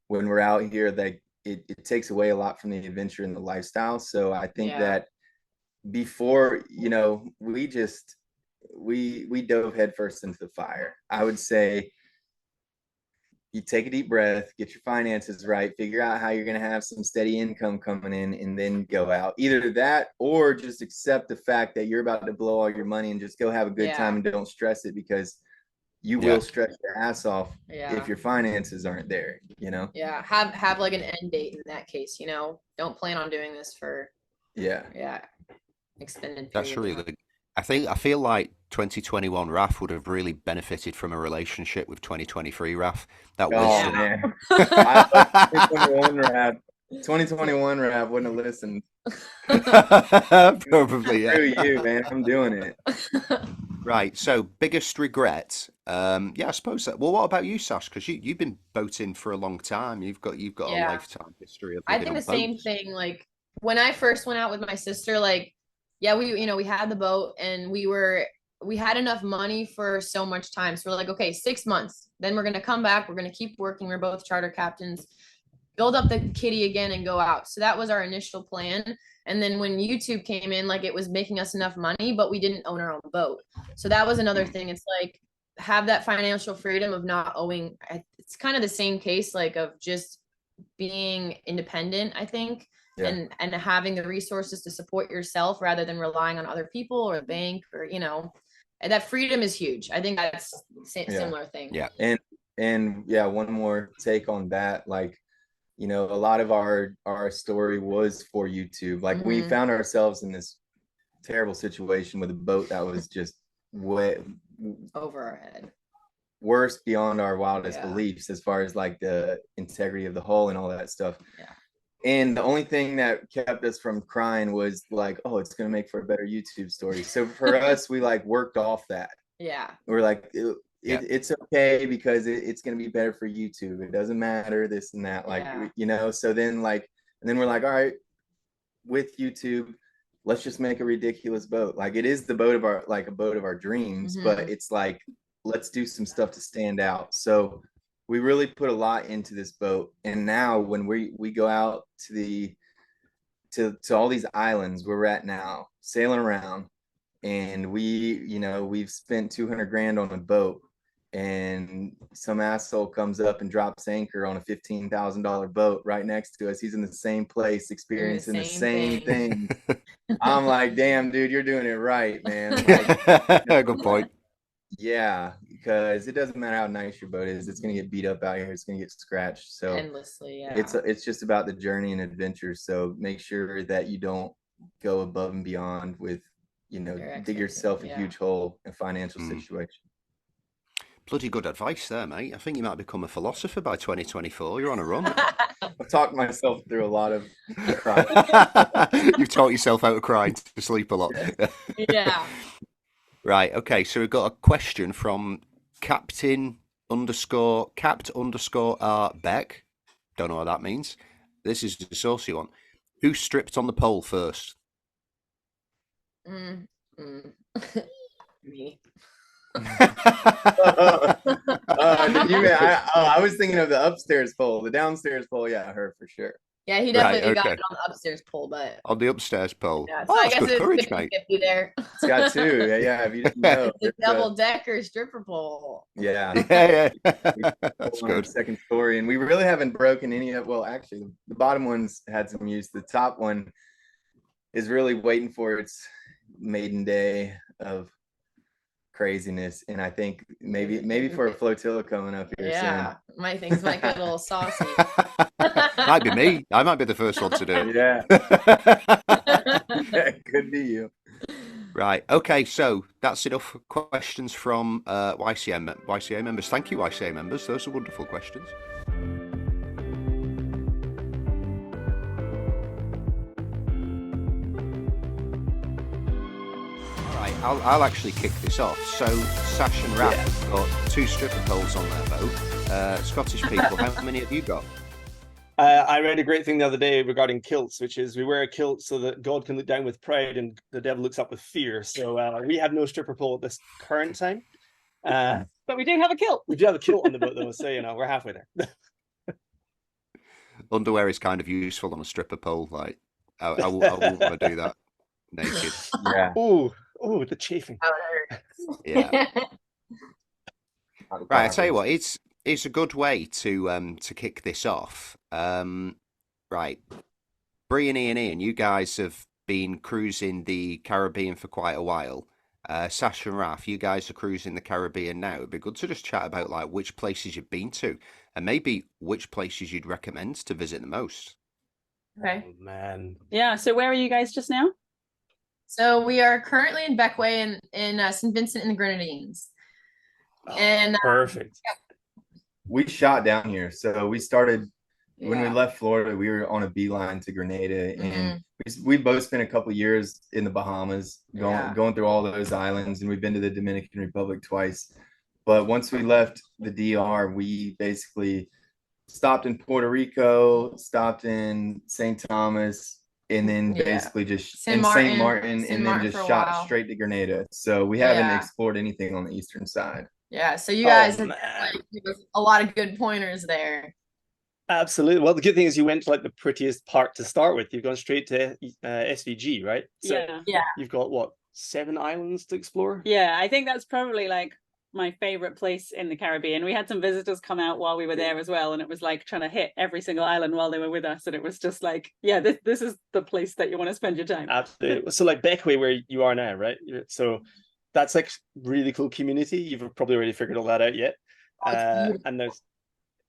when we're out here, like it takes away a lot from the adventure and the lifestyle. So I think that before, you know, we dove headfirst into the fire. I would say, you take a deep breath, get your finances right, figure out how you're going to have some steady income coming in, and then go out. Either that, or just accept the fact that you're about to blow all your money and just go have a good time and don't stress it, because you will stress your ass off if your finances aren't there, you know? Yeah. Have like an end date in that case, you know, don't plan on doing this for extended period. That's really good. I feel like 2021 Raff would have really benefited from a relationship with 2023 Raff. That was man. 2021 Raff wouldn't have listened. Probably, yeah. Screw you, man. I'm doing it. Right. So, biggest regret. I suppose that. Well, what about you, Sash? Because you've been boating for a long time. You've got a lifetime history of. I think the same thing. Like when I first went out with my sister, like. Yeah, we had the boat, and we had enough money for so much time. So we're like, okay, 6 months. Then we're going to come back. We're going to keep working. We're both charter captains, build up the kitty again and go out. So that was our initial plan. And then when YouTube came in, like, it was making us enough money, but we didn't own our own boat. So that was another thing. It's like, have that financial freedom of not owing. It's kind of the same case, like, of just being independent, I think. And having the resources to support yourself rather than relying on other people or a bank, or, you know, and that freedom is huge. I think that's similar thing. Yeah. And one more take on that. Like, you know, a lot of our story was for YouTube. Like we found ourselves in this terrible situation with a boat that was just way over our head, worse beyond our wildest beliefs, as far as like the integrity of the hull and all that stuff. And the only thing that kept us from crying was like, oh, it's going to make for a better YouTube story. So for us, we like worked off that. We're like, it's okay, because it's going to be better for YouTube. It doesn't matter this and that, like, you know. So then like, and then we're like, all right, with YouTube, let's just make a ridiculous boat. Like, it is the boat of our dreams, but it's like, let's do some stuff to stand out. So we really put a lot into this boat. And now when we go out to all these islands where we're at now, sailing around, and we've spent $200,000 on a boat, and some asshole comes up and drops anchor on a $15,000 boat right next to us. He's in the same place, experiencing the same thing. I'm like, damn, dude, you're doing it right, man. Like, good point. Yeah, because it doesn't matter how nice your boat is, it's gonna get beat up out here. It's gonna get scratched. So endlessly, yeah. It's just about the journey and adventure. So make sure that you don't go above and beyond with, dig yourself a huge hole in a financial situation. Bloody good advice there, mate. I think you might become a philosopher by 2024. You're on a run. I've talked myself through a lot of crying. You've taught yourself how to cry to sleep a lot. Yeah. Right. Okay. So we've got a question from Capt_R Beck. Don't know what that means. This is a saucy one. Who stripped on the pole first? Me. I was thinking of the upstairs pole. The downstairs pole, yeah, her for sure. Yeah, he definitely got it on the upstairs pole, but on the upstairs pole. Yeah, so I guess good courage, it's mate. 50 there. It's got two. Yeah. If you didn't know, it's a double-decker stripper pole. Yeah. That's good. Second story, and we really haven't broken any of. Well, actually, the bottom one's had some use. The top one is really waiting for its maiden day of craziness, and I think maybe for a flotilla coming up here soon. Things might get a little saucy. Might be me. I might be the first one to do it. Yeah. Could be you. Right. Okay. So that's enough questions from YCA members. Thank you, YCA members. Those are wonderful questions. I'll actually kick this off. So Sash and Raph have got 2 stripper poles on their boat. Scottish people, how many have you got? I read a great thing the other day regarding kilts, which is we wear a kilt so that God can look down with pride and the devil looks up with fear. So we have no stripper pole at this current time. But we do have a kilt. We do have a kilt on the boat though, so we're halfway there. Underwear is kind of useful on a stripper pole. Like I wouldn't want to do that naked. Yeah. Oh, the chafing. Yeah. Right, I tell you what, it's a good way to kick this off. Right, Brioni and Iain, you guys have been cruising the Caribbean for quite a while. Sash and Raph, you guys are cruising the Caribbean now. It'd be good to just chat about like which places you've been to and maybe which places you'd recommend to visit the most. Okay. Oh, man. Yeah. So where are you guys just now? So we are currently in Beckway in St. Vincent and the Grenadines. And perfect. We shot down here. So we started when we left Florida, we were on a beeline to Grenada, and we both spent a couple of years in the Bahamas going through all those islands, and we've been to the Dominican Republic twice. But once we left the DR, we basically stopped in Puerto Rico, stopped in St. Thomas, and then basically just St. Martin, and then just shot straight to Grenada. So we haven't explored anything on the eastern side. Yeah, so you guys have a lot of good pointers there. Absolutely. Well, the good thing is you went to like the prettiest part to start with. You've gone straight to SVG, right? So yeah. You've got what, 7 islands to explore? Yeah, I think that's probably like my favorite place in the Caribbean. We had some visitors come out while we were there as well, and it was like trying to hit every single island while they were with us, and it was just like, this is the place that you want to spend your time. Absolutely. So like Beckway, where you are now, right? So that's like really cool community. You've probably already figured all that out yet. And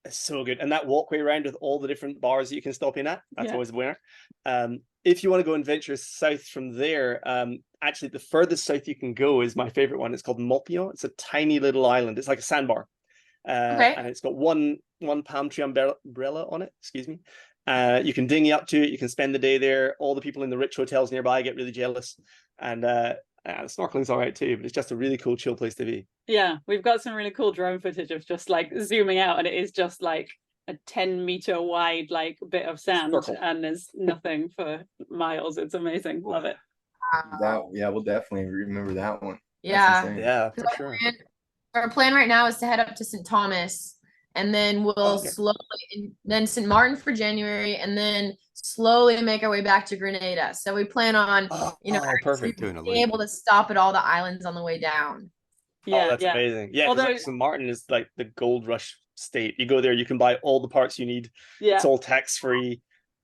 it's so good, and that walkway around with all the different bars that you can stop in at, that's always a winner. If you want to go and venture south from there, actually the furthest south you can go is my favorite one. It's called Mopio. It's a tiny little island. It's like a sandbar, and it's got one palm tree umbrella on it. Excuse me. You can dinghy up to it. You can spend the day there. All the people in the rich hotels nearby get really jealous, and the snorkeling's all right too, but it's just a really cool, chill place to be. Yeah, we've got some really cool drone footage of just like zooming out, and it is just like a 10-meter wide like bit of sand, and there's nothing for miles. It's amazing. Love it. We'll definitely remember that one. Yeah, for sure. Our plan right now is to head up to St. Thomas, and then we'll then St. Martin for January, and then slowly make our way back to Grenada. So we plan on, perfect, being able to stop at all the islands on the way down. Yeah, that's amazing. Yeah, Although like St. Martin is like the gold rush state. You go there, you can buy all the parts you need. Yeah. It's all tax free.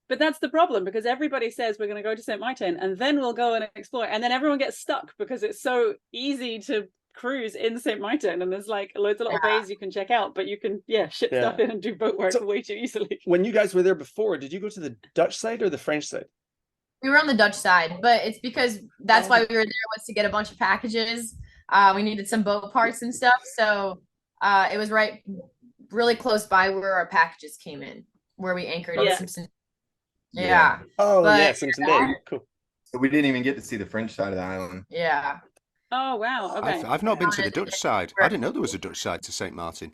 But that's the problem, because everybody says we're going to go to St. Martin and then we'll go and explore. And then everyone gets stuck because it's so easy to cruise in St. Martin. And there's like loads of little bays you can check out, but you can, ship stuff in and do boat work way too easily. When you guys were there before, did you go to the Dutch side or the French side? We were on the Dutch side, but it's because that's why we were there, was to get a bunch of packages. We needed some boat parts and stuff. So it was really close by where our packages came in, where we anchored in Simpson. Yeah. Oh, Simpson Bay. Cool. So we didn't even get to see the French side of the island. Yeah. Oh, wow. Okay. I've not been to the Dutch side. I didn't know there was a Dutch side to St. Martin.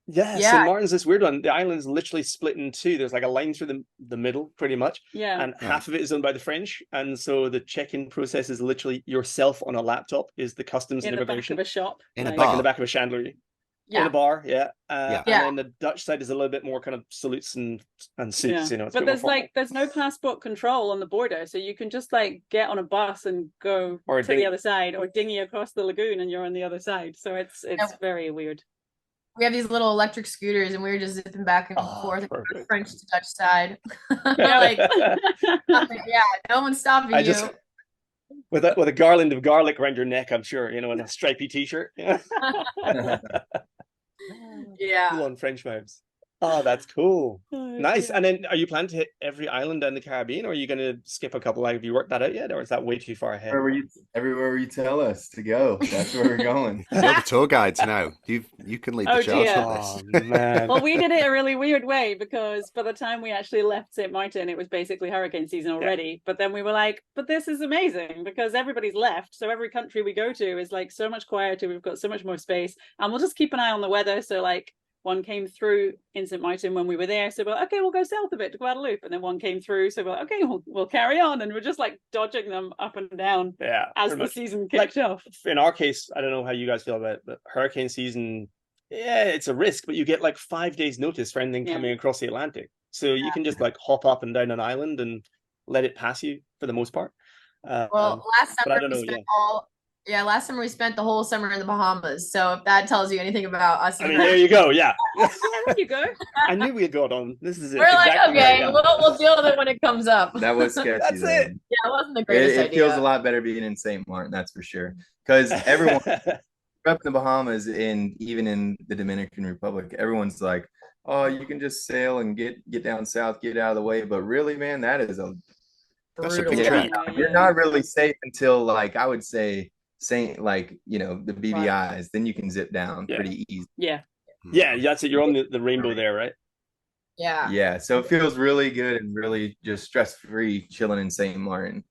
Yeah, St. Martin's this weird one. The island's literally split in two. There's like a line through the middle, pretty much. Yeah. And half of it is owned by the French. And so the check-in process is literally yourself on a laptop is the customs and immigration. In the back of a shop. In a Like bar. in the back of a chandlery. Yeah. In a bar, And then the Dutch side is a little bit more kind of salutes and suits, you know. It's But there's no passport control on the border, so you can just like get on a bus and go to the other side, or dinghy across the lagoon and you're on the other side. So it's very weird. We have these little electric scooters, and we were just zipping back and forth across the French to Dutch side. Like, no one's stopping you. With a garland of garlic around your neck, I'm sure, you know, and a stripy t-shirt. Yeah. Full on French vibes. Oh, that's cool. Nice. And then are you planning to hit every island in the Caribbean, or are you going to skip a couple? Like, have you worked that out yet, or is that way too far ahead? Everywhere you tell us to go, that's where we're going. You're the tour guides now. You can lead the charge with this. Man. Well, we did it a really weird way, because by the time we actually left St. Martin, it was basically hurricane season already. But then we were like, but this is amazing, because everybody's left. So every country we go to is like so much quieter. We've got so much more space, and we'll just keep an eye on the weather. So like, one came through in St. Martin when we were there, so we're okay, we'll go south a bit to Guadeloupe, and then one came through, so we're okay, we'll carry on, and we're just like dodging them up and down as the season kicked off. In our case, I don't know how you guys feel about it, but hurricane season, it's a risk, but you get like 5 days notice for anything coming across the Atlantic, so you can just like hop up and down an island and let it pass you for the most part. Well, last summer we spent the whole summer in the Bahamas. So if that tells you anything about us, I mean, there you go. Yeah. There you go. I knew we had got on. This is it. We're like, okay, we'll deal with it when it comes up. That was sketchy. That's it. Yeah, it wasn't the greatest idea. It feels a lot better being in St. Martin, that's for sure. Because everyone up in the Bahamas, and even in the Dominican Republic, everyone's like, oh, you can just sail and get down south, get out of the way. But really, man, that's a big trek. You're not really safe until, like, I would say, like, you know, the BVIs, then you can zip down pretty easy. Yeah, that's it. You're on the rainbow there, right? Yeah, so it feels really good and really just stress-free chilling in St. Martin.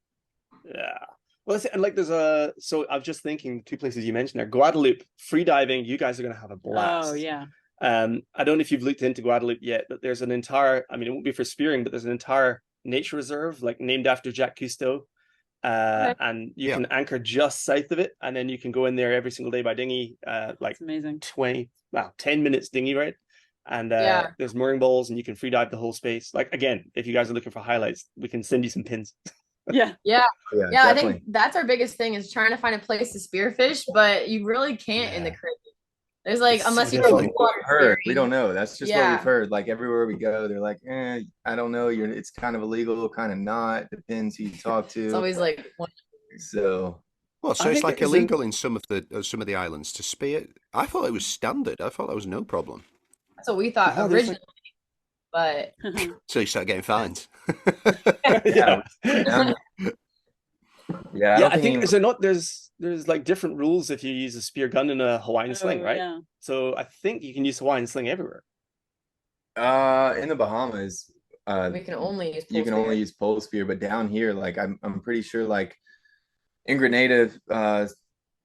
Yeah. Well, and like so I was just thinking, 2 places you mentioned there, Guadeloupe, free diving, you guys are going to have a blast. Oh, yeah. I don't know if you've looked into Guadeloupe yet, but there's an entire, I mean, it won't be for spearing, but there's an entire nature reserve, like named after Jacques Cousteau. And you can anchor just south of it, and then you can go in there every single day by dinghy, like amazing 10 minutes dinghy ride, and there's mooring balls, and you can free dive the whole space. Like, again, if you guys are looking for highlights, we can send you some pins. Yeah, I think that's our biggest thing, is trying to find a place to spearfish, but you really can't in the Caribbean. There's like, unless you go we don't know. That's just what we've heard. Like, everywhere we go, they're like, I don't know. It's kind of illegal, kind of not. Depends who you talk to. It's always like so. Well, so it's like illegal in some of the islands to spear. I thought it was standard. I thought that was no problem. That's what we thought originally, but so you start getting fined. Yeah. I think there's like different rules if you use a spear gun and a Hawaiian sling, right? Yeah. So I think you can use Hawaiian sling everywhere. In the Bahamas, we can only use only use pole spear, but down here, like I'm pretty sure, like in Grenada,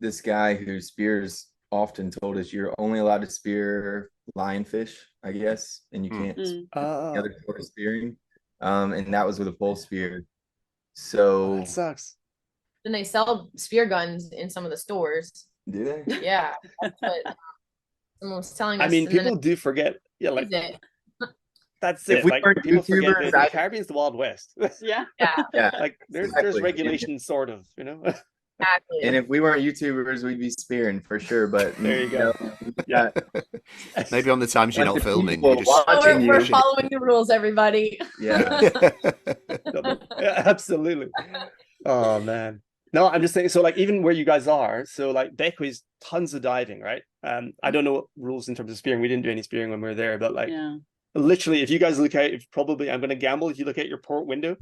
this guy who spears often told us you're only allowed to spear lionfish, I guess, and you can't other sort of spearing. And that was with a pole spear. So that sucks. Then they sell spear guns in some of the stores. Do they? Yeah, that's what someone was telling us. I mean, people do forget. Yeah, like that's it. Like, people forget that the Caribbean's the Wild West. Yeah. Like there's regulation, sort of, you know. Exactly. And if we weren't YouTubers, we'd be spearing for sure. But There you go. Yeah. Maybe on the times you're not filming, people you're just watching We're you. following the rules, everybody. Yeah. Yeah, absolutely. Oh man. No, I'm just saying, so like even where you guys are, so like Beckwith's tons of diving, right? I don't know what rules in terms of spearing. We didn't do any spearing when we were there, but like literally, if you guys look out, if probably I'm gonna gamble, if you look out your port window,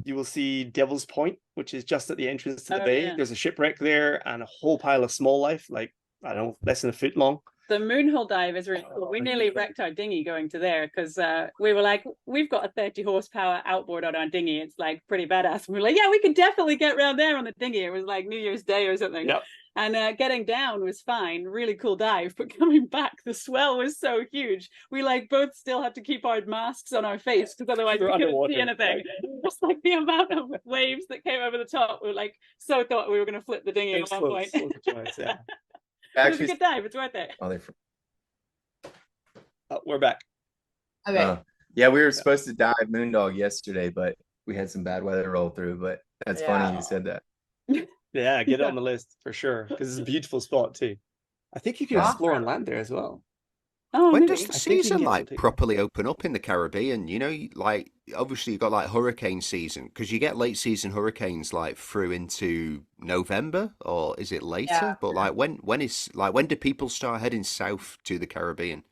you will see Devil's Point, which is just at the entrance to the bay. Yeah. There's a shipwreck there and a whole pile of small life, like I don't know, less than a foot long. The Moonhole dive is really cool. We nearly wrecked our dinghy going to there because we were like, we've got a 30 horsepower outboard on our dinghy. It's like pretty badass. And we were like, yeah, we could definitely get around there on the dinghy. It was like New Year's Day or something. Yep. And getting down was fine, really cool dive. But coming back, the swell was so huge. We like both still had to keep our masks on our face because otherwise we couldn't see anything. Just like the amount of waves that came over the top. We were like so thought we were going to flip the dinghy at one point. Yeah. It was a good dive. It's worth it. We're back. Okay. Yeah, we were supposed to dive Moondog yesterday, but we had some bad weather roll through. But that's funny you said that. Yeah, get it on the list for sure because it's a beautiful spot too. I think you can explore on land there as well. Oh, when really? does the season like properly open up in the Caribbean? You know, like obviously you've got like hurricane season because you get late season hurricanes like through into November, or is it later? Yeah. But like when do people start heading south to the Caribbean?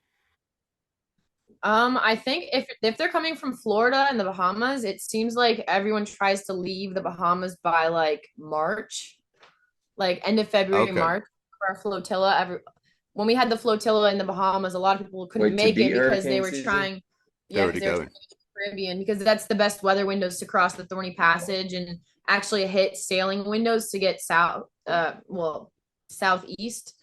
I think if they're coming from Florida and the Bahamas, it seems like everyone tries to leave the Bahamas by like March, like end of February, March for our flotilla. When we had the flotilla in the Bahamas, a lot of people couldn't make it because they were trying. Yeah, because they were trying to get to the Caribbean because that's the best weather windows to cross the Thorny Passage and actually hit sailing windows to get southeast.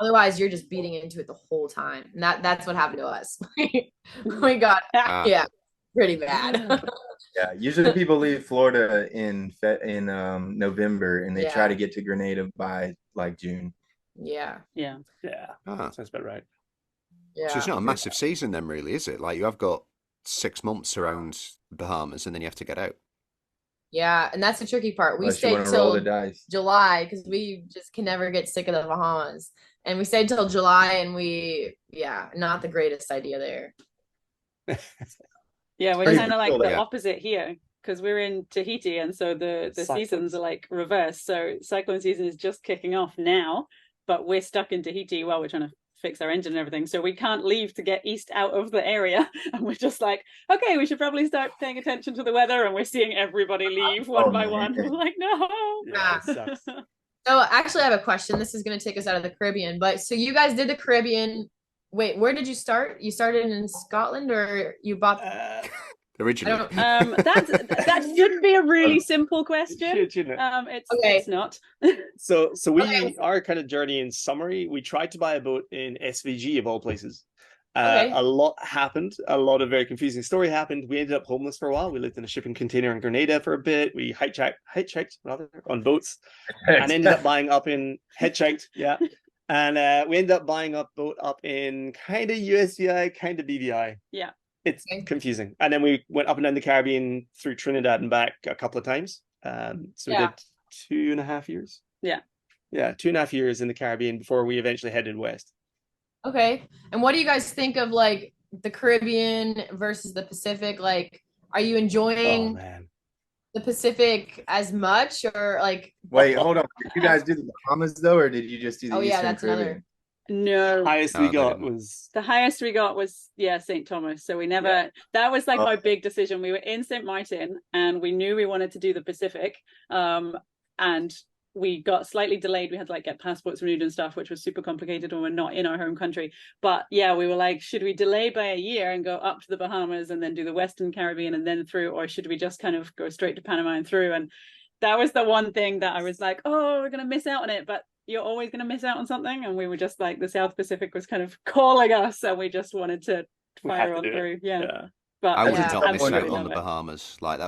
Otherwise you're just beating into it the whole time. And that's what happened to us. We got pretty bad. Yeah, usually people leave Florida in November and they try to get to Grenada by like June. Yeah. Sounds about right. Yeah. So it's not a massive season then, really, is it? Like you have got 6 months around Bahamas and then you have to get out. Yeah, and that's the tricky part. We stayed till July because we just can never get sick of the Bahamas. And we stayed till July and not the greatest idea there. Yeah, we're kind of like the opposite here because we're in Tahiti and so the seasons are like reversed. So cyclone season is just kicking off now, but we're stuck in Tahiti while we're trying to fix our engine and everything, so we can't leave to get east out of the area, and we're just like, okay, we should probably start paying attention to the weather, and we're seeing everybody leave one by one. We're like, no. So actually I have a question. This is going to take us out of the Caribbean, but so you guys did the Caribbean. Wait, where did you start? You started in Scotland, or you bought originally? That should be a really simple question. It's not. So our kind of journey in summary, we tried to buy a boat in SVG of all places. A lot happened. A lot of very confusing story happened. We ended up homeless for a while. We lived in a shipping container in Grenada for a bit. We hitchhiked on boats and ended up buying up in and we ended up buying a boat up in kind of USVI, kind of BVI. Yeah. It's confusing. And then we went up and down the Caribbean through Trinidad and back a couple of times. So we did 2.5 years. Yeah. Yeah, 2.5 years in the Caribbean before we eventually headed west. Okay. And what do you guys think of like the Caribbean versus the Pacific? Like, are you enjoying the Pacific as much, or like? Wait, hold on. Did you guys do the Bahamas though, or did you just do the Eastern Caribbean? No. The highest we got was St. Thomas. So we never that was like my big decision. We were in St. Martin and we knew we wanted to do the Pacific. And we got slightly delayed. We had to like get passports renewed and stuff, which was super complicated when we're not in our home country. But yeah, we were like, should we delay by a year and go up to the Bahamas and then do the Western Caribbean and then through, or should we just kind of go straight to Panama and through? And that was the one thing that I was like, oh, we're gonna miss out on it, but you're always gonna miss out on something. And we were just like, the South Pacific was kind of calling us, and we just wanted to fire on through. But I would not miss out on the Bahamas. Like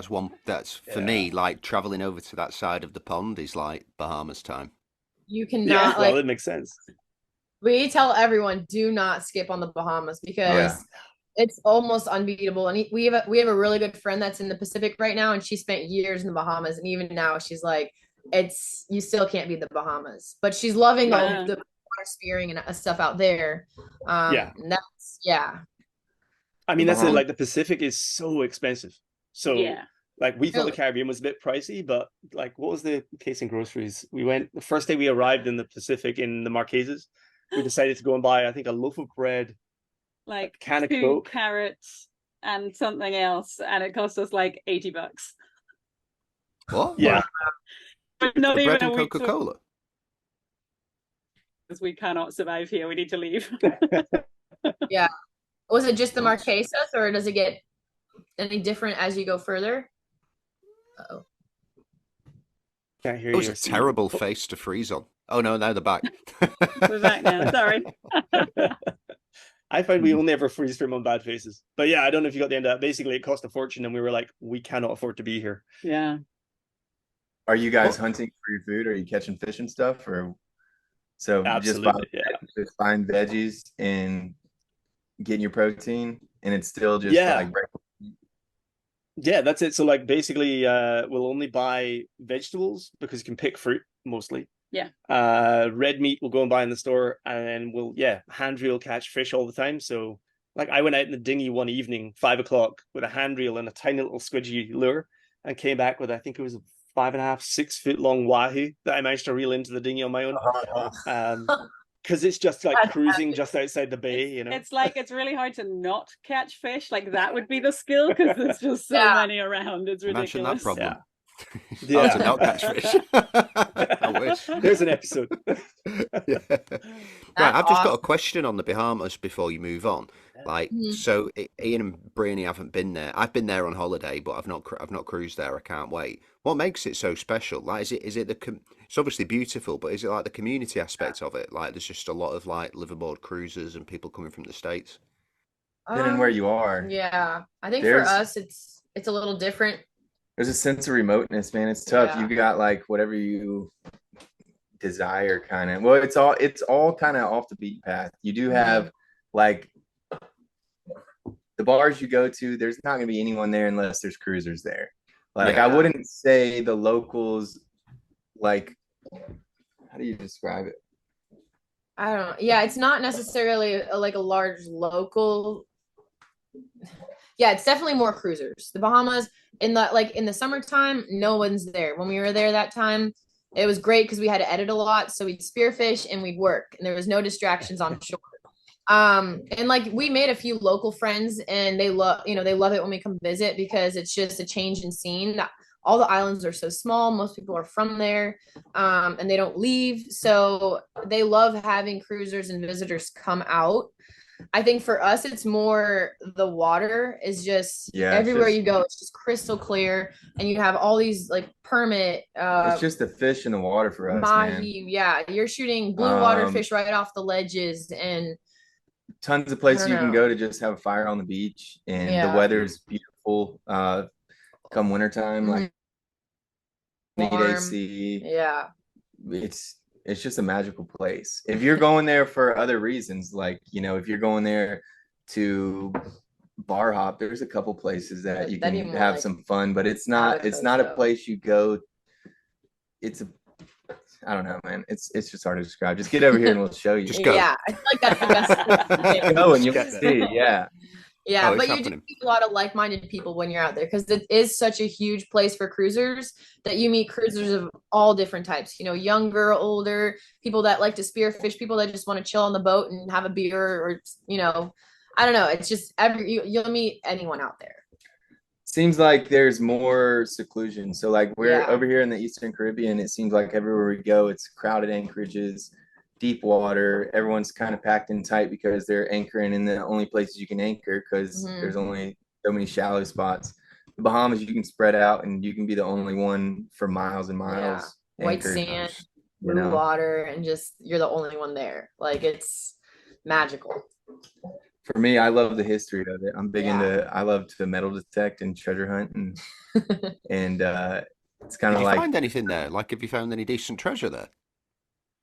that's for me, like traveling over to that side of the pond is like Bahamas time. You cannot well, it makes sense. We tell everyone, do not skip on the Bahamas because it's almost unbeatable. And we have a really good friend that's in the Pacific right now, and she spent years in the Bahamas, and even now she's like, you still can't beat the Bahamas. But she's loving all Yeah. the water skiing and stuff out there. Yeah. And that's I mean, that's it. Bahamas. Like the Pacific is so expensive. So Yeah. like we thought Really? the Caribbean was a bit pricey, but like what was the case in groceries? We went the first day we arrived in the Pacific in the Marquesas. We decided to go and buy, I think, a loaf of bread, Like can of 2 Coke. carrots and something else, and it cost us like $80. What? Yeah. Not For even bread a and week. Coca-Cola? Because we cannot survive here. We need to leave. Yeah. Was it just the Marquesas, or does it get any different as you go further? Uh-oh. Can't hear It was you. a terrible face to freeze on. Oh no, now they're back. We're back now. Sorry. I find we only ever freeze frame on bad faces. But yeah, I don't know if you got the end of that. Basically, it cost a fortune, and we were like, we cannot afford to be here. Yeah. Are you guys hunting for your food? Are you catching fish and stuff? Or so Absolutely, just buying veggies and getting your protein, and it's still just like yeah, that's it. So like basically we'll only buy vegetables because you can pick fruit mostly. Yeah. Red meat we'll go and buy in the store, and then we'll hand reel catch fish all the time. So like I went out in the dinghy one evening, 5 o'clock, with a hand reel and a tiny little squidgy lure, and came back with, I think it was a 5.5, 6 foot long wahoo that I managed to reel into the dinghy on my own. Because it's just like cruising just outside the bay, you know. It's like it's really hard to not catch fish. Like that would be the skill, because there's just so many around. It's ridiculous. Imagine that problem. Yeah. To not catch fish. I wish. There's an episode. Yeah. Right, I've just got a question on the Bahamas before you move on. Like, so Iain and Brioni haven't been there. I've been there on holiday, but I've not cruised there. I can't wait. What makes it so special? Like, is it it's obviously beautiful, but is it like the community aspect of it? Like, there's just a lot of like liveaboard cruisers and people coming from the States. Depending where you are. Yeah, I think for us it's a little different. There's a sense of remoteness, man. It's tough. Yeah. You got like whatever you desire, kind of. Well, it's all kind of off the beaten path. You do have like the bars you go to. There's not going to be anyone there unless there's cruisers there. Like I wouldn't say the locals. Like, how do you describe it? I don't know. Yeah, it's not necessarily like a large local. Yeah, it's definitely more cruisers. The Bahamas in the summertime, no one's there. When we were there that time, it was great because we had to edit a lot. So we'd spearfish and we'd work, and there was no distractions on shore. And like we made a few local friends, and they love it when we come visit, because it's just a change in scene. All the islands are so small. Most people are from there, and they don't leave. So they love having cruisers and visitors come out. I think for us, it's more the water is just everywhere you go. It's just crystal clear, and you have all these like permit. It's just the fish in the water for us, mahi, man. Yeah, you're shooting blue water fish right off the ledges, and tons of places you can go to just have a fire on the beach, and the weather's beautiful. Come wintertime, like AC. Yeah, it's just a magical place. If you're going there for other reasons, like, if you're going there to bar hop, there's a couple places that you can have like some fun, but it's not a place you go. I don't know, man. It's just hard to describe. Just get over here and we'll show you. Just go. Yeah, I feel like that's the best. Go and you'll see. Yeah. Yeah, but you do meet a lot of like-minded people when you're out there, because it is such a huge place for cruisers that you meet cruisers of all different types, younger, older, people that like to spearfish, people that just want to chill on the boat and have a beer, or, I don't know. It's just you'll meet anyone out there. Seems like there's more seclusion. So like we're over here in the Eastern Caribbean, it seems like everywhere we go, it's crowded anchorages, deep water. Everyone's kind of packed in tight because they're anchoring in the only places you can anchor, because there's only so many shallow spots. The Bahamas, you can spread out and you can be the only one for miles and miles. White sand, blue water, and just you're the only one there. Like, it's magical. For me, I love the history of it. I'm big I love to metal detect and treasure hunt, and and it's kind of like. Did you find anything there? Like, have you found any decent treasure there?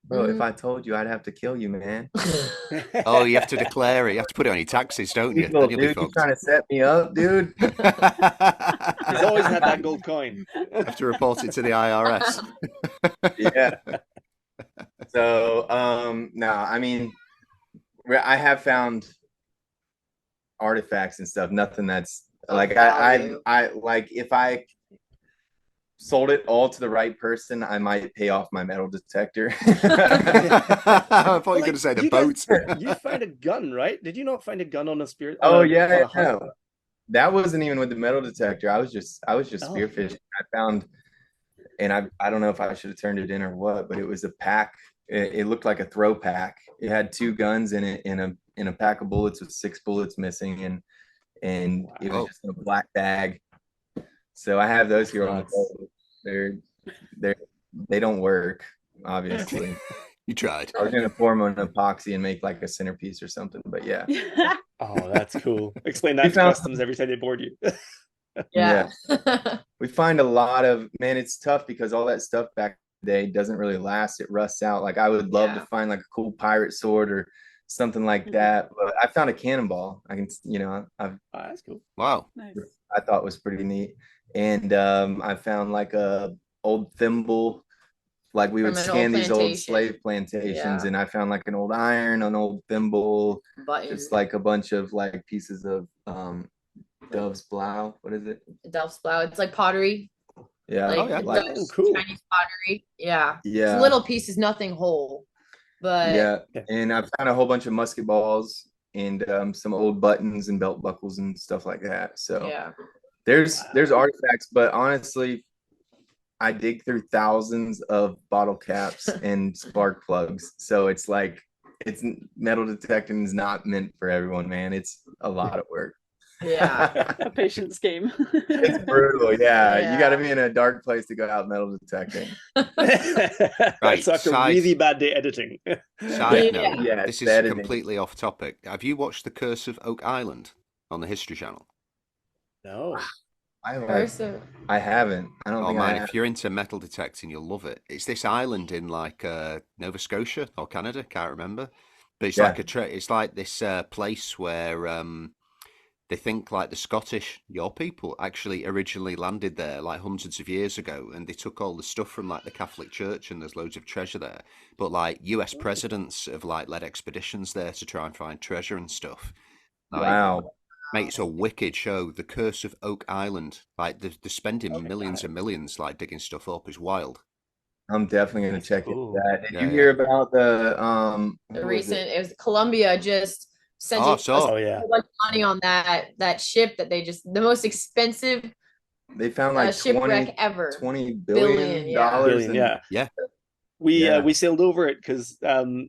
Bro, if I told you, I'd have to kill you, man. Oh, you have to declare it. You have to put it on your taxes, don't you? People, Then you'll be dude, you fucked. trying to set me up, dude? He's always had that gold coin. Have to report it to the IRS. Yeah. So, no, I mean, I have found artifacts and stuff. Nothing that's like I like if I sold it all to the right person, I might pay off my metal detector. I thought you were going to say the boat. You find a gun, right? Did you not find a gun on a spirit? Oh yeah, no. That wasn't even with the metal detector. I was just spearfishing. I found, and I don't know if I should have turned it in or what, but it was a pack. It looked like a throw pack. It had 2 guns in it, in a pack of bullets with 6 bullets missing, and it was just in a black bag. So I have those here on the boat. They don't work, obviously. You tried. I was gonna form an epoxy and make like a centerpiece or something, but yeah. Oh, that's cool. Explain that to customs every time they board you. Yeah. We find a lot of, man, it's tough because all that stuff back in the day doesn't really last. It rusts out. Like I would love to find like a cool pirate sword or something like that. But I found a cannonball. I can, that's cool. Wow. Nice. I thought was pretty neat. And I found like a old thimble. Like we would scan these old slave plantations, and I found like an old iron, an old thimble, just like a bunch of like pieces of dove's blow. What is it? Dove's blow. It's like pottery. Yeah. Like cool. Chinese pottery. Yeah. Yeah. It's little pieces, nothing whole. But yeah. And I found a whole bunch of musket balls and some old buttons and belt buckles and stuff like that. So yeah. There's artifacts, but honestly, I dig through thousands of bottle caps and spark plugs. So it's like, metal detecting is not meant for everyone, man. It's a lot of work. Yeah. A patience game. It's brutal. Yeah. You got to be in a dark place to go out metal detecting. Right. So after a really bad day editing. Side note, this is completely off topic. Have you watched The Curse of Oak Island on the History Channel? No. I haven't. I don't think man, if you're into metal detecting, you'll love it. It's this island in like Nova Scotia or Canada, can't remember. But it's like it's like this place where they think like the Scottish, your people, actually originally landed there like hundreds of years ago, and they took all the stuff from like the Catholic Church, and there's loads of treasure there. But like US presidents have like led expeditions there to try and find treasure and stuff. Like, wow. Mate, it's a wicked show. The Curse of Oak Island. Like they're spending millions and millions like digging stuff up. It's wild. I'm definitely gonna check into that. Did you hear about the recent? It was Colombia just sent a bunch of money on that ship that the most expensive. They found like shipwreck ever. $20 billion. Yeah. We sailed over it because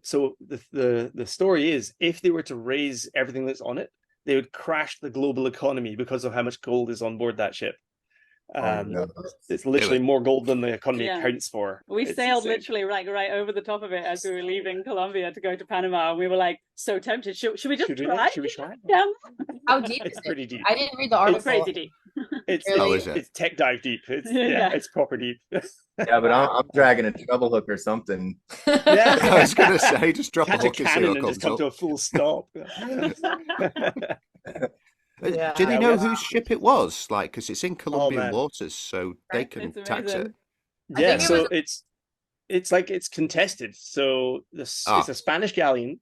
so the story is if they were to raise everything that's on it, they would crash the global economy because of how much gold is on board that ship. It's literally more gold than the economy accounts for. We sailed literally right over the top of it as we were leaving Colombia to go to Panama, and we were like so tempted. Should we just try? Should we try? Yeah. How deep is it? Pretty deep. I didn't read the article. It's crazy deep. It's tech dive deep. It's proper deep. Yeah, but I'm dragging a treble hook or something. Yeah, I was gonna say just drop catch a hook a cannon and just come to a full stop. Do they know whose ship it was? Like, because it's in Colombian waters, so they can tax it. Yeah, so it's like it's contested. So it's a Spanish galleon,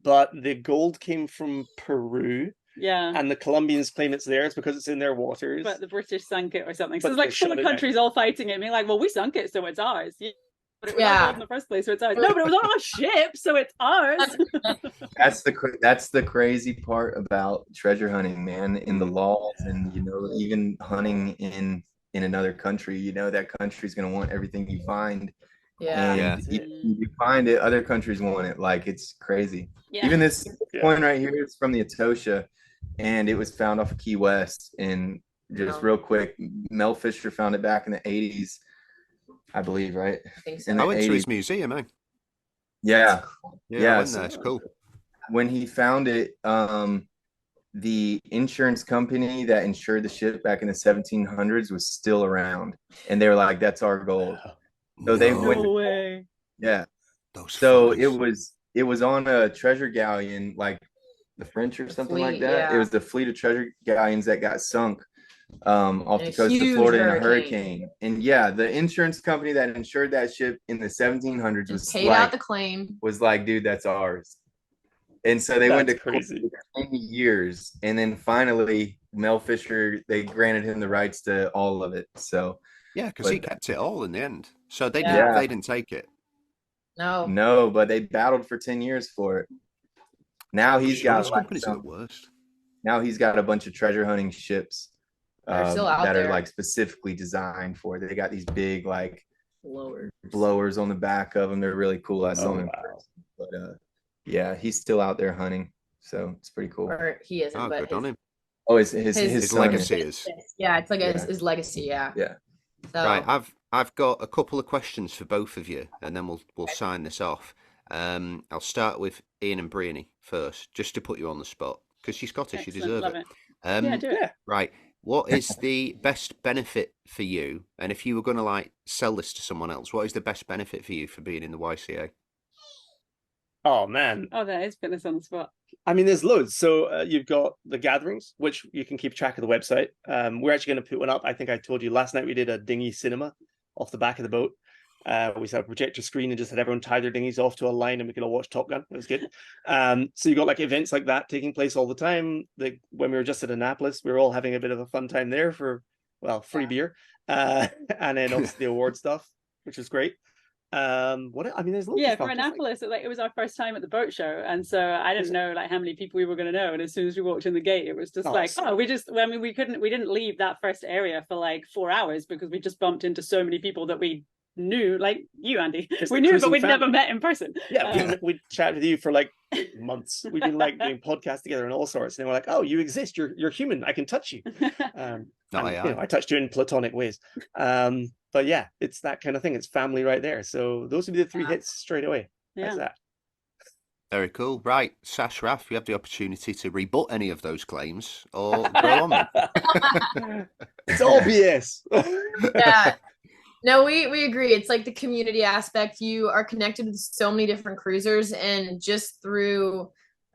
but the gold came from Peru. Yeah, and the Colombians claim it's theirs because it's in their waters. But the British sunk it or something. So it's like full of countries all fighting it, being like, "Well, we sunk it, so it's ours." But it was in the first place, so it's ours. No, but it was on our ship, so it's ours. That's the crazy part about treasure hunting, man. In the laws, and even hunting in another country, that country's gonna want everything you find. Yeah. And you find it, other countries want it. Like it's crazy. Yeah. Even this coin right here is from the Etosha, and it was found off of Key West. And just real quick, Mel Fisher found it back in the 80s. I believe, right? I think so. I went to his museum, man. Yeah. I went there. It's cool. When he found it, the insurance company that insured the ship back in the 1700s was still around, and they were like, "That's our gold." So they went. No way. Yeah. So it was on a treasure galleon, like the French or something like that. It was the fleet of treasure galleons that got sunk off the coast of Florida in a hurricane. And yeah, the insurance company that insured that ship in the 1700s was paid out the claim. Was like, dude, that's ours. And so they went to crazy 10 years, and then finally Mel Fisher, they granted him the rights to all of it. So yeah, because he kept it all in the end. So they didn't take it. No, but they battled for 10 years for it. Now he's got the worst. Now he's got a bunch of treasure hunting ships that are like specifically designed for it. They got these big like blowers on the back of them. They're really cool. I saw them in person. But yeah, he's still out there hunting, so it's pretty cool. Or he isn't, but good on him. Oh, his legacy is. Yeah, it's like his legacy. Yeah. So. Right, I've got a couple of questions for both of you, and then we'll sign this off. I'll start with Iain and Brioni first, just to put you on the spot, because you're Scottish. Excellent, you deserve love it. Yeah, do it. Right. What is the best benefit for you? And if you were going to like sell this to someone else, what is the best benefit for you for being in the YCA? Oh man. Oh, that is putting us on the spot. I mean, there's loads. So you've got the gatherings, which you can keep track of the website. We're actually going to put one up. I think I told you last night we did a dinghy cinema off the back of the boat. We set a projector screen and just had everyone tie their dinghies off to a line, and we could all watch Top Gun. It was good. So you got like events like that taking place all the time. Like when we were just at Annapolis, we were all having a bit of a fun time there for free beer, and then obviously the award stuff, which was great. There's loads of stuff. For Annapolis, it was our first time at the boat show, and so I didn't know like how many people we were going to know. And as soon as we walked in the gate, it was just we didn't leave that first area for like 4 hours because we just bumped into so many people that we knew, like you, Andy. We knew, but we'd never met in person. Yeah, we chatted with you for like months. We've been like doing podcasts together and all sorts. And we're like, oh, you exist. You're human. I can touch you. I touched you in platonic ways. But yeah, it's that kind of thing. It's family right there. So those would be the three hits straight away. That's that. Very cool. Right, Sash, Raph, you have the opportunity to rebut any of those claims or go on. It's all BS. Yeah. No, we agree. It's like the community aspect. You are connected with so many different cruisers, and just through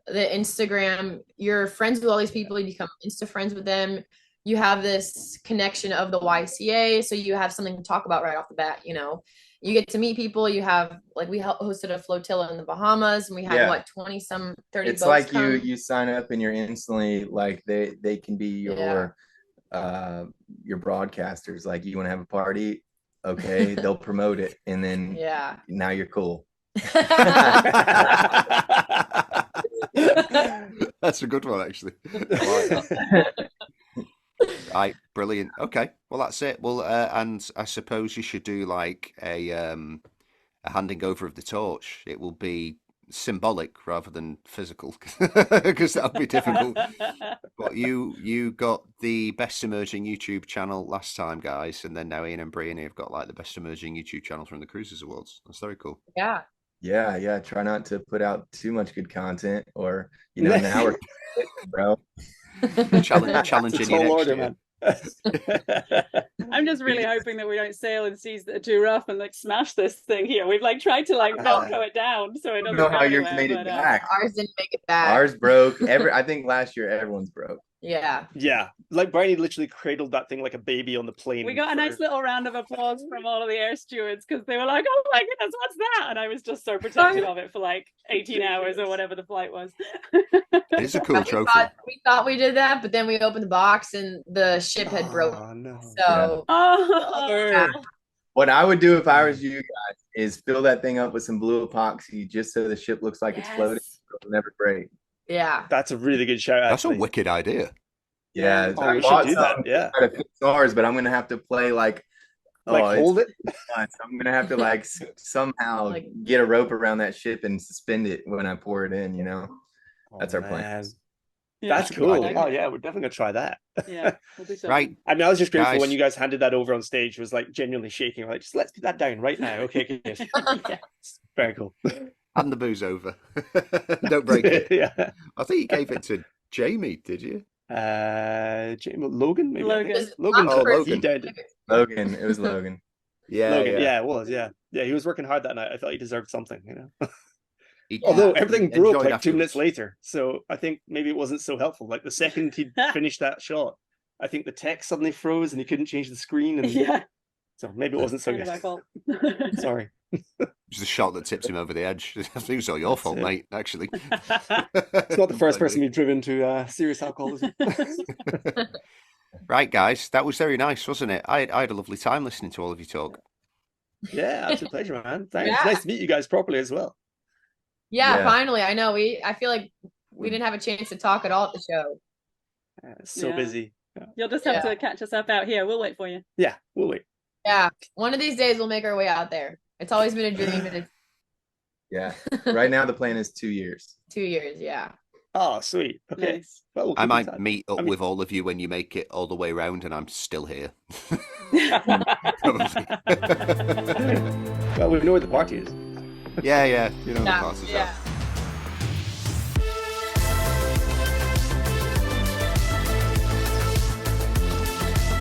the Instagram, you're friends with all these people. You become Insta friends with them. You have this connection of the YCA, so you have something to talk about right off the bat. You know, you get to meet people. You have like we hosted a flotilla in the Bahamas, and we had 20 some 30. It's like you sign up and you're instantly like they can be your broadcasters. Like you want to have a party, okay, they'll promote it, and then now you're cool. That's a good one, actually. Right, brilliant. Okay, well that's it. Well, and I suppose you should do like a handing over of the torch. It will be symbolic rather than physical, because that'll be difficult. But you got the best emerging YouTube channel last time, guys, and then now Iain and Brioni have got like the best emerging YouTube channel from the Cruisers Awards. That's very cool. Yeah. Try not to put out too much good content, or now we're bro. Challenging you next year. Man. I'm just really hoping that we don't sail in seas that are too rough and like smash this thing here. We've like tried to like Velcro it down so it doesn't know how you've made it back. Ours didn't make it back. Ours broke. I think last year everyone's broke. Yeah. Like Brioni literally cradled that thing like a baby on the plane. We got a nice little round of applause from all of the air stewards because they were like, oh my goodness, what's that? And I was just so protective of it for like 18 hours or whatever the flight was. It is a cool trophy. We thought we did that, but then we opened the box and the ship had broken. Oh no. So what I would do if I was you guys is fill that thing up with some blue epoxy just so the ship looks like it's floating. It'll never break. Yeah, that's a really good shout. That's a wicked idea. Yeah, I should do that. Yeah, try to fix ours, but I'm gonna have to play like hold it. I'm gonna have to like somehow get a rope around that ship and suspend it when I pour it in. That's our plan. That's cool. Oh yeah, we're definitely gonna try that. Yeah, we'll do something. Right. I mean, I was just grateful when you guys handed that over on stage. It was like genuinely shaking. Like, just let's put that down right now. Okay, good. Very cool. Hand the booze over. Don't break it. Yeah. I think you gave it to Jamie, did you? Logan, maybe. Logan. Logan. Logan. It was Logan. Yeah, Logan. Yeah, it was. Yeah. Yeah, he was working hard that night. I thought he deserved something, you know. He- Although everything he broke enjoyed like 2 minutes afterwards. later, so I think maybe it wasn't so helpful. Like the second he finished that shot, I think the text suddenly froze and he couldn't change the screen, and Yeah. so maybe it wasn't so Kind of my good. fault. Sorry. It was the shot that tipped him over the edge. I think it was all your fault, it. mate, actually. It's not the first person you've driven to serious alcoholism. Right, guys, that was very nice, wasn't it? I had a lovely time listening to all of you talk. Yeah, absolute pleasure, man. Thanks. Yeah. It's nice to meet you guys properly as well. Yeah, finally. I know. I feel like we didn't have a chance to talk at all at the show. So Yeah. busy. You'll just have to catch us up out here. We'll wait for you. Yeah, we'll wait. Yeah, one of these days we'll make our way out there. It's always been a dream, and it's Yeah. Right now the plan is 2 years. 2 years. Yeah. Oh, sweet. Okay. Nice. Well, we'll I keep in might touch. meet up I mean- with all of you when you make it all the way round and I'm still here. Well, we know where the party is. Yeah, you know the Yeah. classes Yeah. are.